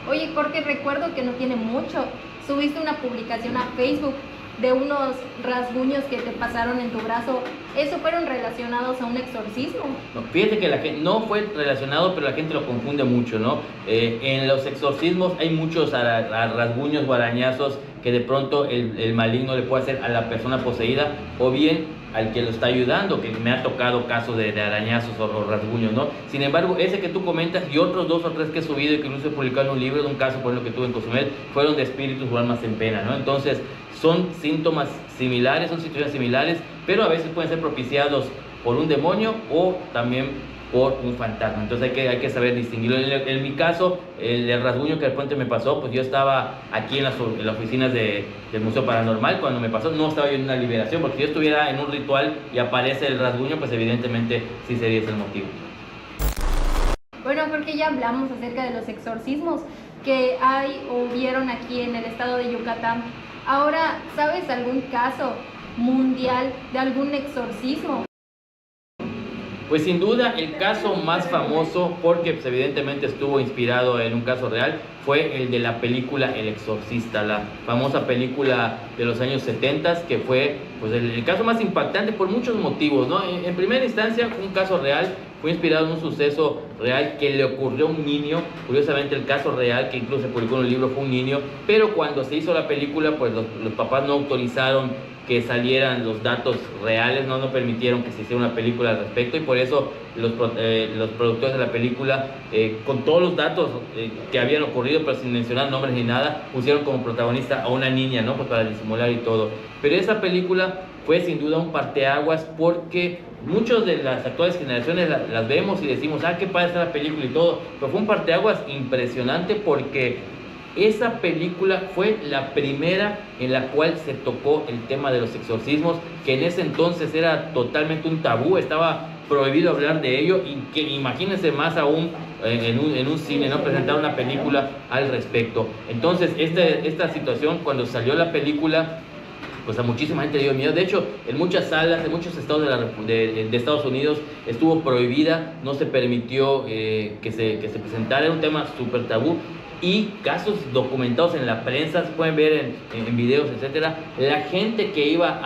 Oye, Jorge, recuerdo que no tiene mucho, subiste una publicación a Facebook de unos rasguños que te pasaron en tu brazo. ¿Eso fueron relacionados a un exorcismo? No, fíjate que la gente no fue relacionado, pero la gente lo confunde mucho, ¿no? En los exorcismos hay muchos rasguños o arañazos que de pronto el maligno le puede hacer a la persona poseída, o bien al que lo está ayudando, que me ha tocado casos de arañazos o rasguños, ¿no? Sin embargo, ese que tú comentas y otros 2 o 3 que he subido y que incluso he publicado en un libro de un caso, por ejemplo, que tuve en Cozumel, fueron de espíritus o almas en pena, ¿no? Entonces, son síntomas similares, son situaciones similares, pero a veces pueden ser propiciados por un demonio o también por un fantasma. Entonces hay que saber distinguirlo. En mi caso, el rasguño que de repente me pasó, pues yo estaba aquí en las oficinas del Museo Paranormal. Cuando me pasó, no estaba yo en una liberación, porque si yo estuviera en un ritual y aparece el rasguño, pues evidentemente sí sería ese el motivo. Bueno, porque ya hablamos acerca de los exorcismos que hay o hubieron aquí en el estado de Yucatán. Ahora, ¿sabes algún caso mundial de algún exorcismo? Pues sin duda el caso más famoso, porque pues, evidentemente estuvo inspirado en un caso real, fue el de la película El Exorcista, la famosa película de los años 70, que fue pues, el caso más impactante por muchos motivos, ¿no? En primera instancia fue un caso real, fue inspirado en un suceso real que le ocurrió a un niño. Curiosamente el caso real, que incluso se publicó en el libro, fue un niño, pero cuando se hizo la película, pues los papás no autorizaron que salieran los datos reales, no permitieron que se hiciera una película al respecto, y por eso los productores de la película, con todos los datos que habían ocurrido, pero sin mencionar nombres ni nada, pusieron como protagonista a una niña, ¿no? Pues para disimular y todo. Pero esa película fue sin duda un parteaguas, porque muchos de las actuales generaciones las vemos y decimos, qué padre está la película y todo, pero fue un parteaguas impresionante, porque esa película fue la primera en la cual se tocó el tema de los exorcismos, que en ese entonces era totalmente un tabú, estaba prohibido hablar de ello, y que imagínense más aún en un cine, ¿no? Presentar una película al respecto. Entonces esta situación, cuando salió la película, pues a muchísima gente le dio miedo. De hecho, en muchas salas, en muchos estados de Estados Unidos estuvo prohibida, no se permitió que se presentara, era un tema súper tabú. Y casos documentados en la prensa, se pueden ver en videos, etcétera. La gente que iba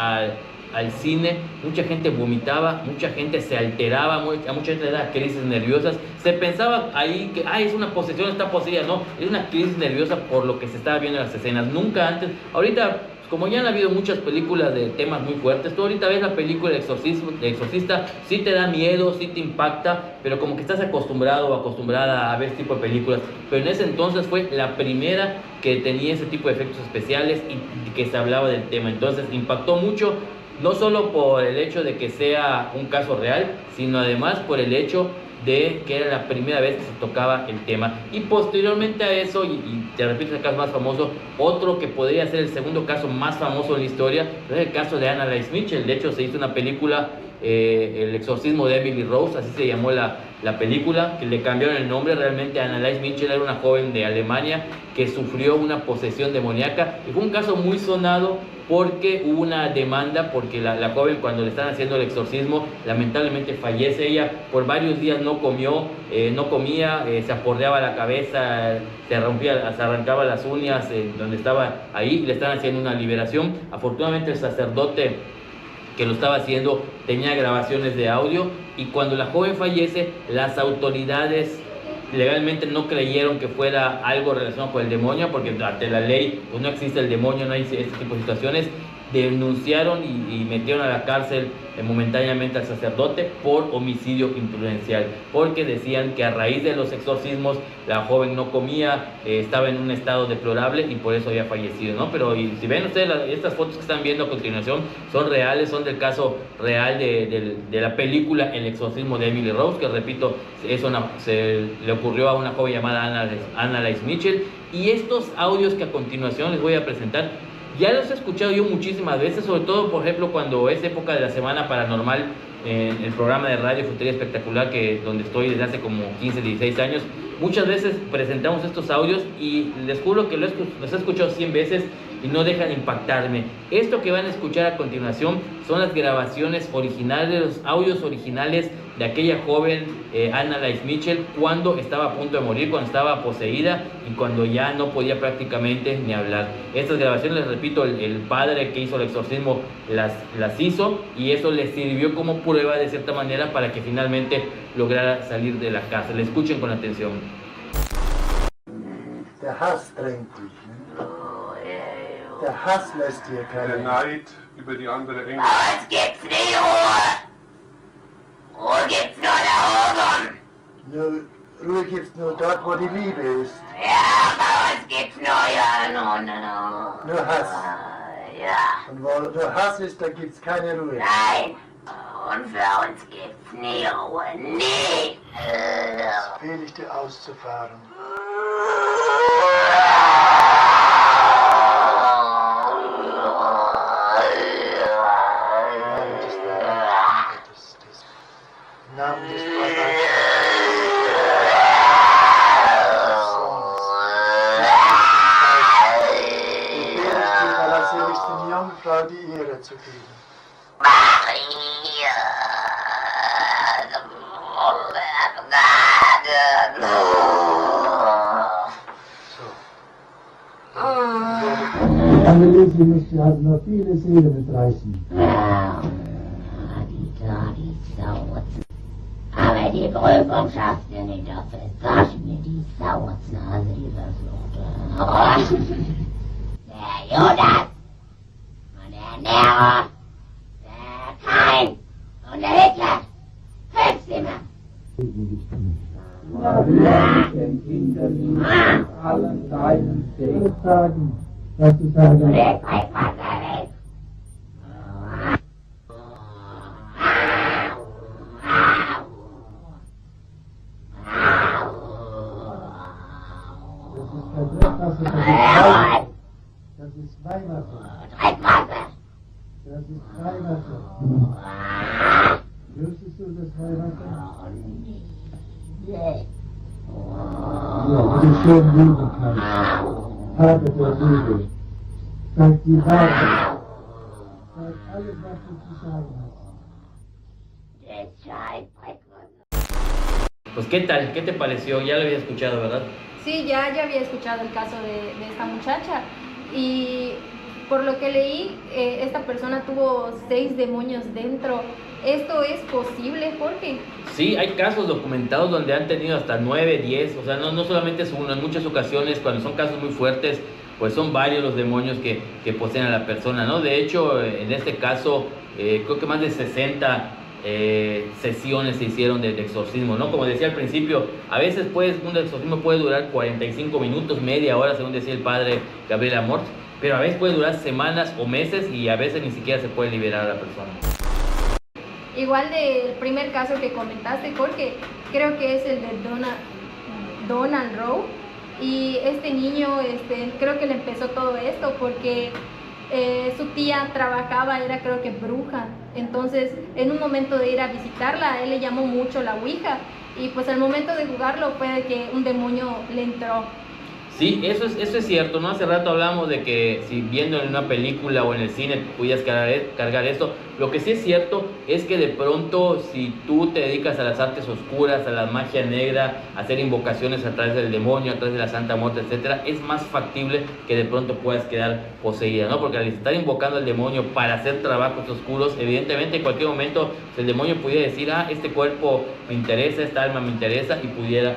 al cine, mucha gente vomitaba, mucha gente se alteraba, a mucha gente le daba crisis nerviosas. Se pensaba ahí que es una posesión, está poseída. No, es una crisis nerviosa por lo que se estaba viendo en las escenas. Nunca antes, ahorita, como ya han habido muchas películas de temas muy fuertes, tú ahorita ves la película de Exorcista, sí te da miedo, sí te impacta, pero como que estás acostumbrado o acostumbrada a ver este tipo de películas. Pero en ese entonces fue la primera que tenía ese tipo de efectos especiales y que se hablaba del tema. Entonces impactó mucho, no solo por el hecho de que sea un caso real, sino además por el hecho de que era la primera vez que se tocaba el tema. Y posteriormente a eso, y te repito, el caso más famoso, otro que podría ser el segundo caso más famoso en la historia, es el caso de Annalise Mitchell. De hecho, se hizo una película, El exorcismo de Emily Rose, así se llamó la película, que le cambiaron el nombre. Realmente Annalise Mitchell era una joven de Alemania que sufrió una posesión demoníaca, y fue un caso muy sonado porque hubo una demanda, porque la joven, cuando le están haciendo el exorcismo, lamentablemente fallece. Ella por varios días no comía, se aporreaba la cabeza, se arrancaba las uñas donde estaba ahí, y le están haciendo una liberación. Afortunadamente el sacerdote que lo estaba haciendo tenía grabaciones de audio, y cuando la joven fallece, las autoridades legalmente no creyeron que fuera algo relacionado con el demonio, porque ante la ley pues no existe el demonio, no hay este tipo de situaciones. Denunciaron y metieron a la cárcel momentáneamente al sacerdote por homicidio imprudencial, porque decían que a raíz de los exorcismos la joven no comía, estaba en un estado deplorable y por eso había fallecido, ¿no? Pero si ven ustedes estas fotos que están viendo a continuación, son reales, son del caso real de la película El exorcismo de Emily Rose, que repito, eso se le ocurrió a una joven llamada Annalise Mitchell. Y estos audios que a continuación les voy a presentar, ya los he escuchado yo muchísimas veces, sobre todo, por ejemplo, cuando es época de la Semana Paranormal, en el programa de Radio Futuría Espectacular, donde estoy desde hace como 15, 16 años. Muchas veces presentamos estos audios y les juro que los he escuchado 100 veces y no dejan de impactarme. Esto que van a escuchar a continuación son las grabaciones originales, los audios originales de aquella joven Annalise Mitchell, cuando estaba a punto de morir, cuando estaba poseída y cuando ya no podía prácticamente ni hablar. Estas grabaciones, les repito, el padre que hizo el exorcismo las hizo, y eso le sirvió como prueba de cierta manera para que finalmente lograra salir de la cárcel. Escuchen con atención. Der Hass drängt dich. Ne? Der Hass lässt dir keine. Der Neid über die andere Engel. Aber es gibt's nicht Ruhe. Ruhe gibt's nur da oben. Ruhe gibt's nur dort, wo die Liebe ist. Ja, bei uns gibt's nur ja, no. Nur Hass. Ja. Und wo nur Hass ist, da gibt's keine Ruhe. Nein. Und für uns gibt's nie Ruhe. Nie. Es fehl ich dir auszufahren. Namen des Vaters, allerseligsten Jungfrau die Ehre zu geben. Maria. Annelies, je had nog 74 met reizen. Die Sauzen. Aber die Prüfung schaffst du nicht auf es. Sag mir die Sauzen, also die Verfluchte. Der Judas und der Nero, der Kain und der Hitler. Hörst du mir? Den Kindern allen deinen Segen sagen, dass du sagen, Leg mein Vater weg. das ist Weihwasser. Dreckmasse. Das ist Weihwasser. Wüsstest du das Weihwasser? Ja, wie du schön lügen kannst. Vater der Liebe, sag die Wahrheit. Sag alles, was du zu sagen hast. Pues ¿qué tal? ¿Qué te pareció? Ya lo había escuchado, ¿verdad? Sí, ya había escuchado el caso de esta muchacha y por lo que leí, esta persona tuvo 6 demonios dentro. ¿Esto es posible, Jorge? Sí, hay casos documentados donde han tenido hasta 9, 10, o sea, no solamente es uno, en muchas ocasiones cuando son casos muy fuertes, pues son varios los demonios que poseen a la persona, ¿no? De hecho, en este caso, creo que más de 60 sesiones se hicieron de exorcismo, ¿no? Como decía al principio, a veces un exorcismo puede durar 45 minutos, media hora, según decía el padre Gabriel Amort, pero a veces puede durar semanas o meses y a veces ni siquiera se puede liberar a la persona. Igual del primer caso que comentaste, Jorge, creo que es el de Donald Rowe. Y este niño, creo que le empezó todo esto porque su tía trabajaba, era creo que bruja. Entonces, en un momento de ir a visitarla, a él le llamó mucho la Ouija. Y pues al momento de jugarlo fue de que un demonio le entró. Sí, eso es cierto, ¿no? Hace rato hablamos de que si viendo en una película o en el cine pudieras cargar esto. Lo que sí es cierto es que de pronto si tú te dedicas a las artes oscuras, a la magia negra, a hacer invocaciones a través del demonio, a través de la Santa Muerte, etcétera, es más factible que de pronto puedas quedar poseída, ¿no? Porque al estar invocando al demonio para hacer trabajos oscuros, evidentemente en cualquier momento el demonio pudiera decir, este cuerpo me interesa, esta alma me interesa y pudiera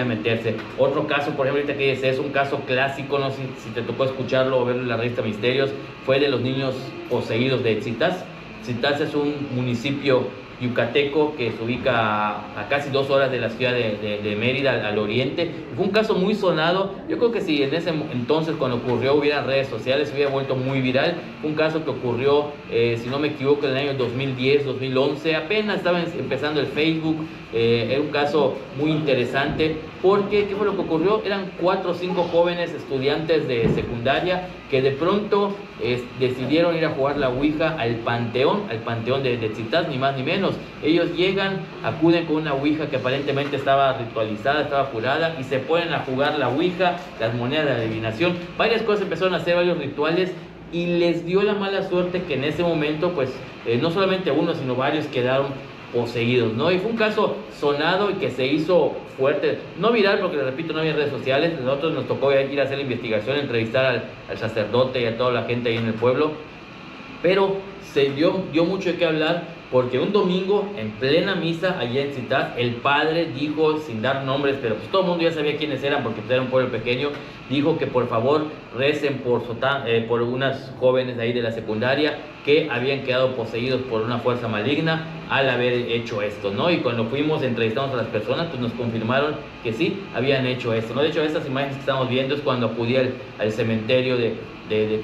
meterse. Otro caso, por ejemplo, ahorita que dices, es un caso clásico, no sé si te tocó escucharlo o verlo en la revista Misterios, fue de los niños poseídos de Tzitaz. Tzitaz es un municipio yucateco que se ubica a casi 2 horas de la ciudad de Mérida, al oriente. Fue un caso muy sonado. Yo creo que si en ese entonces, cuando ocurrió, hubiera redes sociales, se hubiera vuelto muy viral. Fue un caso que ocurrió, si no me equivoco, en el año 2010, 2011. Apenas estaba empezando el Facebook. Era un caso muy interesante porque, ¿qué fue lo que ocurrió? Eran 4 o 5 jóvenes estudiantes de secundaria que de pronto decidieron ir a jugar la Ouija al panteón de Tzitaz, ni más ni menos. Ellos llegan, acuden con una Ouija que aparentemente estaba ritualizada, estaba jurada, y se ponen a jugar la Ouija, las monedas de adivinación, varias cosas, empezaron a hacer varios rituales, y les dio la mala suerte que en ese momento, pues, no solamente uno, sino varios quedaron poseídos, ¿no? Y fue un caso sonado y que se hizo fuerte, no viral porque, les repito, no había redes sociales. Nosotros nos tocó ir a hacer la investigación, entrevistar al sacerdote y a toda la gente ahí en el pueblo, pero se dio mucho de qué hablar porque un domingo, en plena misa allá en Tzitaz, el padre dijo, sin dar nombres, pero pues todo el mundo ya sabía quiénes eran porque era un pueblo pequeño, dijo que por favor recen por unas jóvenes ahí de la secundaria que habían quedado poseídos por una fuerza maligna al haber hecho esto, ¿no? Y cuando fuimos, entrevistamos a las personas, pues nos confirmaron que sí, habían hecho esto, ¿no? De hecho, estas imágenes que estamos viendo es cuando acudí al cementerio de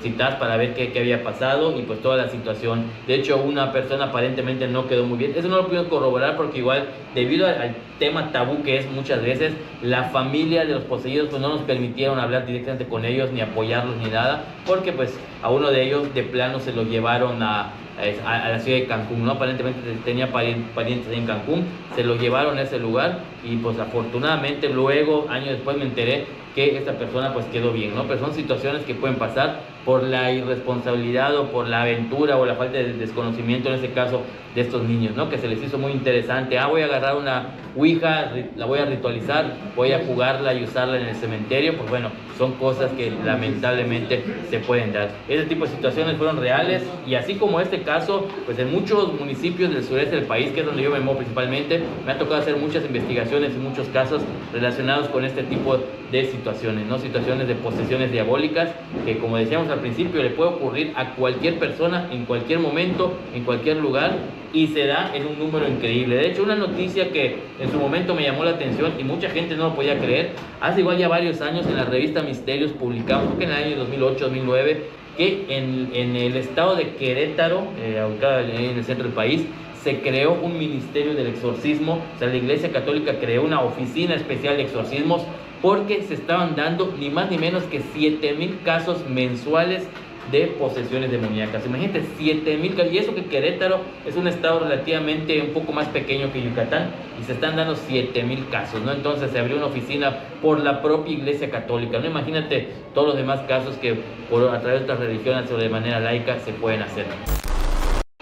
Tzitaz para ver qué había pasado y pues toda la situación. De hecho, una persona aparentemente no quedó muy bien. Eso no lo pude corroborar porque igual, debido al tema tabú que es muchas veces, la familia de los poseídos pues no nos permitieron hablar directamente con ellos, ni apoyarlos, ni nada, porque pues a uno de ellos de plano se lo llevaron a la ciudad de Cancún, ¿no? Aparentemente tenía parientes en Cancún, se lo llevaron a ese lugar y pues afortunadamente luego, años después, me enteré que esta persona pues quedó bien, ¿no? Pero son situaciones que pueden pasar por la irresponsabilidad o por la aventura o la falta de desconocimiento en este caso de estos niños, ¿no? Que se les hizo muy interesante. Voy a agarrar una ouija, la voy a ritualizar, voy a jugarla y usarla en el cementerio. Pues bueno, son cosas que lamentablemente se pueden dar. Este tipo de situaciones fueron reales y así como este caso, pues en muchos municipios del sureste del país, que es donde yo me muevo principalmente, me ha tocado hacer muchas investigaciones y muchos casos relacionados con este tipo de situaciones, ¿no? Situaciones de posesiones diabólicas que, como decíamos al principio, le puede ocurrir a cualquier persona en cualquier momento, en cualquier lugar, y se da en un número increíble. De hecho, una noticia que en su momento me llamó la atención y mucha gente no lo podía creer, hace igual ya varios años en la revista Misterios publicamos, creo que en el año 2008-2009, que en el estado de Querétaro, ubicado en el centro del país, se creó un ministerio del exorcismo. O sea, la Iglesia Católica creó una oficina especial de exorcismos porque se estaban dando ni más ni menos que 7,000 casos mensuales de posesiones demoníacas. Imagínate, 7,000 casos. Y eso que Querétaro es un estado relativamente un poco más pequeño que Yucatán, y se están dando 7,000 casos, ¿no? Entonces se abrió una oficina por la propia Iglesia Católica, ¿no? Imagínate todos los demás casos que a través de otras religiones o de manera laica se pueden hacer.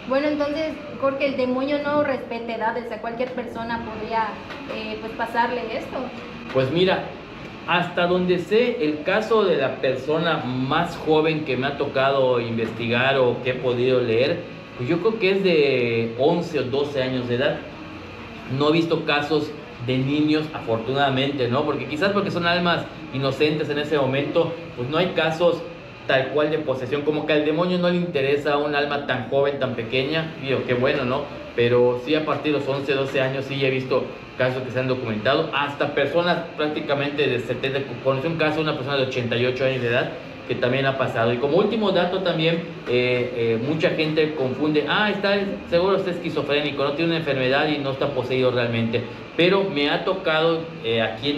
Bueno, entonces, Jorge, el demonio no respeta edades, a cualquier persona podría pues pasarle esto. Pues mira, hasta donde sé, el caso de la persona más joven que me ha tocado investigar o que he podido leer, pues yo creo que es de 11 o 12 años de edad. No he visto casos de niños, afortunadamente, ¿no? Porque quizás porque son almas inocentes en ese momento, pues no hay casos tal cual de posesión, como que al demonio no le interesa un alma tan joven, tan pequeña. Digo, qué bueno, ¿no? Pero sí, a partir de los 11, 12 años sí he visto casos que se han documentado, hasta personas prácticamente de 70, conocí un caso de una persona de 88 años de edad que también ha pasado. Y como último dato también, mucha gente confunde, seguro está esquizofrénico, no tiene una enfermedad y no está poseído realmente. Pero me ha tocado aquí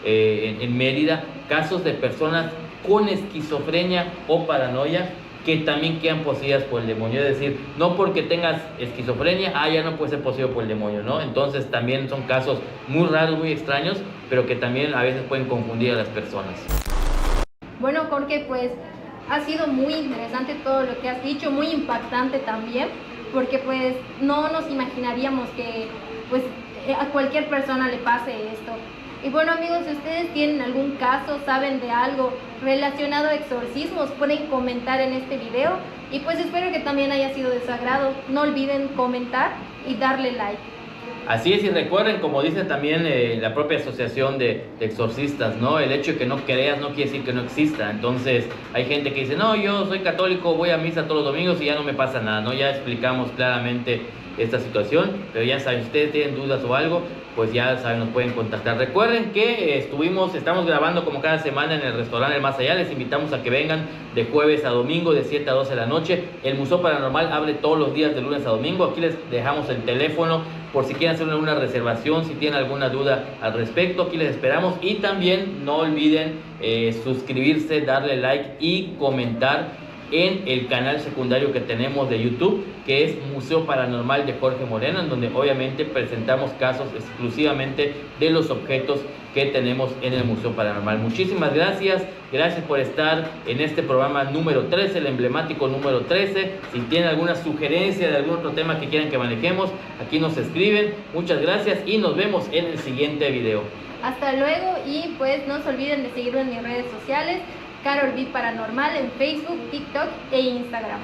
en Mérida casos de personas con esquizofrenia o paranoia que también quedan poseídas por el demonio. Es decir, no porque tengas esquizofrenia, ya no puedes ser poseído por el demonio, ¿no? Entonces también son casos muy raros, muy extraños, pero que también a veces pueden confundir a las personas. Bueno, Jorge, pues ha sido muy interesante todo lo que has dicho, muy impactante también, porque pues no nos imaginaríamos que pues a cualquier persona le pase esto. Y bueno, amigos, si ustedes tienen algún caso, saben de algo relacionado a exorcismos, pueden comentar en este video. Y pues espero que también haya sido de su agrado. No olviden comentar y darle like. Así es, y recuerden, como dice también la propia asociación de exorcistas, ¿no? El hecho de que no creas no quiere decir que no exista. Entonces hay gente que dice, no, yo soy católico, voy a misa todos los domingos y ya no me pasa nada, ¿no? Ya explicamos claramente esta situación, pero ya saben, si ustedes tienen dudas o algo, pues ya saben, nos pueden contactar. Recuerden que estamos grabando como cada semana en el restaurante El Más Allá. Les invitamos a que vengan de jueves a domingo de 7 a 12 de la noche. El Museo Paranormal abre todos los días de lunes a domingo. Aquí les dejamos el teléfono por si quieren hacer una reservación, si tienen alguna duda al respecto. Aquí les esperamos, y también no olviden suscribirse, darle like y comentar en el canal secundario que tenemos de YouTube, que es Museo Paranormal de Jorge Moreno, en donde obviamente presentamos casos exclusivamente de los objetos que tenemos en el Museo Paranormal. Muchísimas gracias por estar en este programa número 13, el emblemático número 13. Si tienen alguna sugerencia de algún otro tema que quieran que manejemos, aquí nos escriben. Muchas gracias y nos vemos en el siguiente video. Hasta luego, y pues no se olviden de seguirme en mis redes sociales, Carol B Paranormal en Facebook, TikTok e Instagram.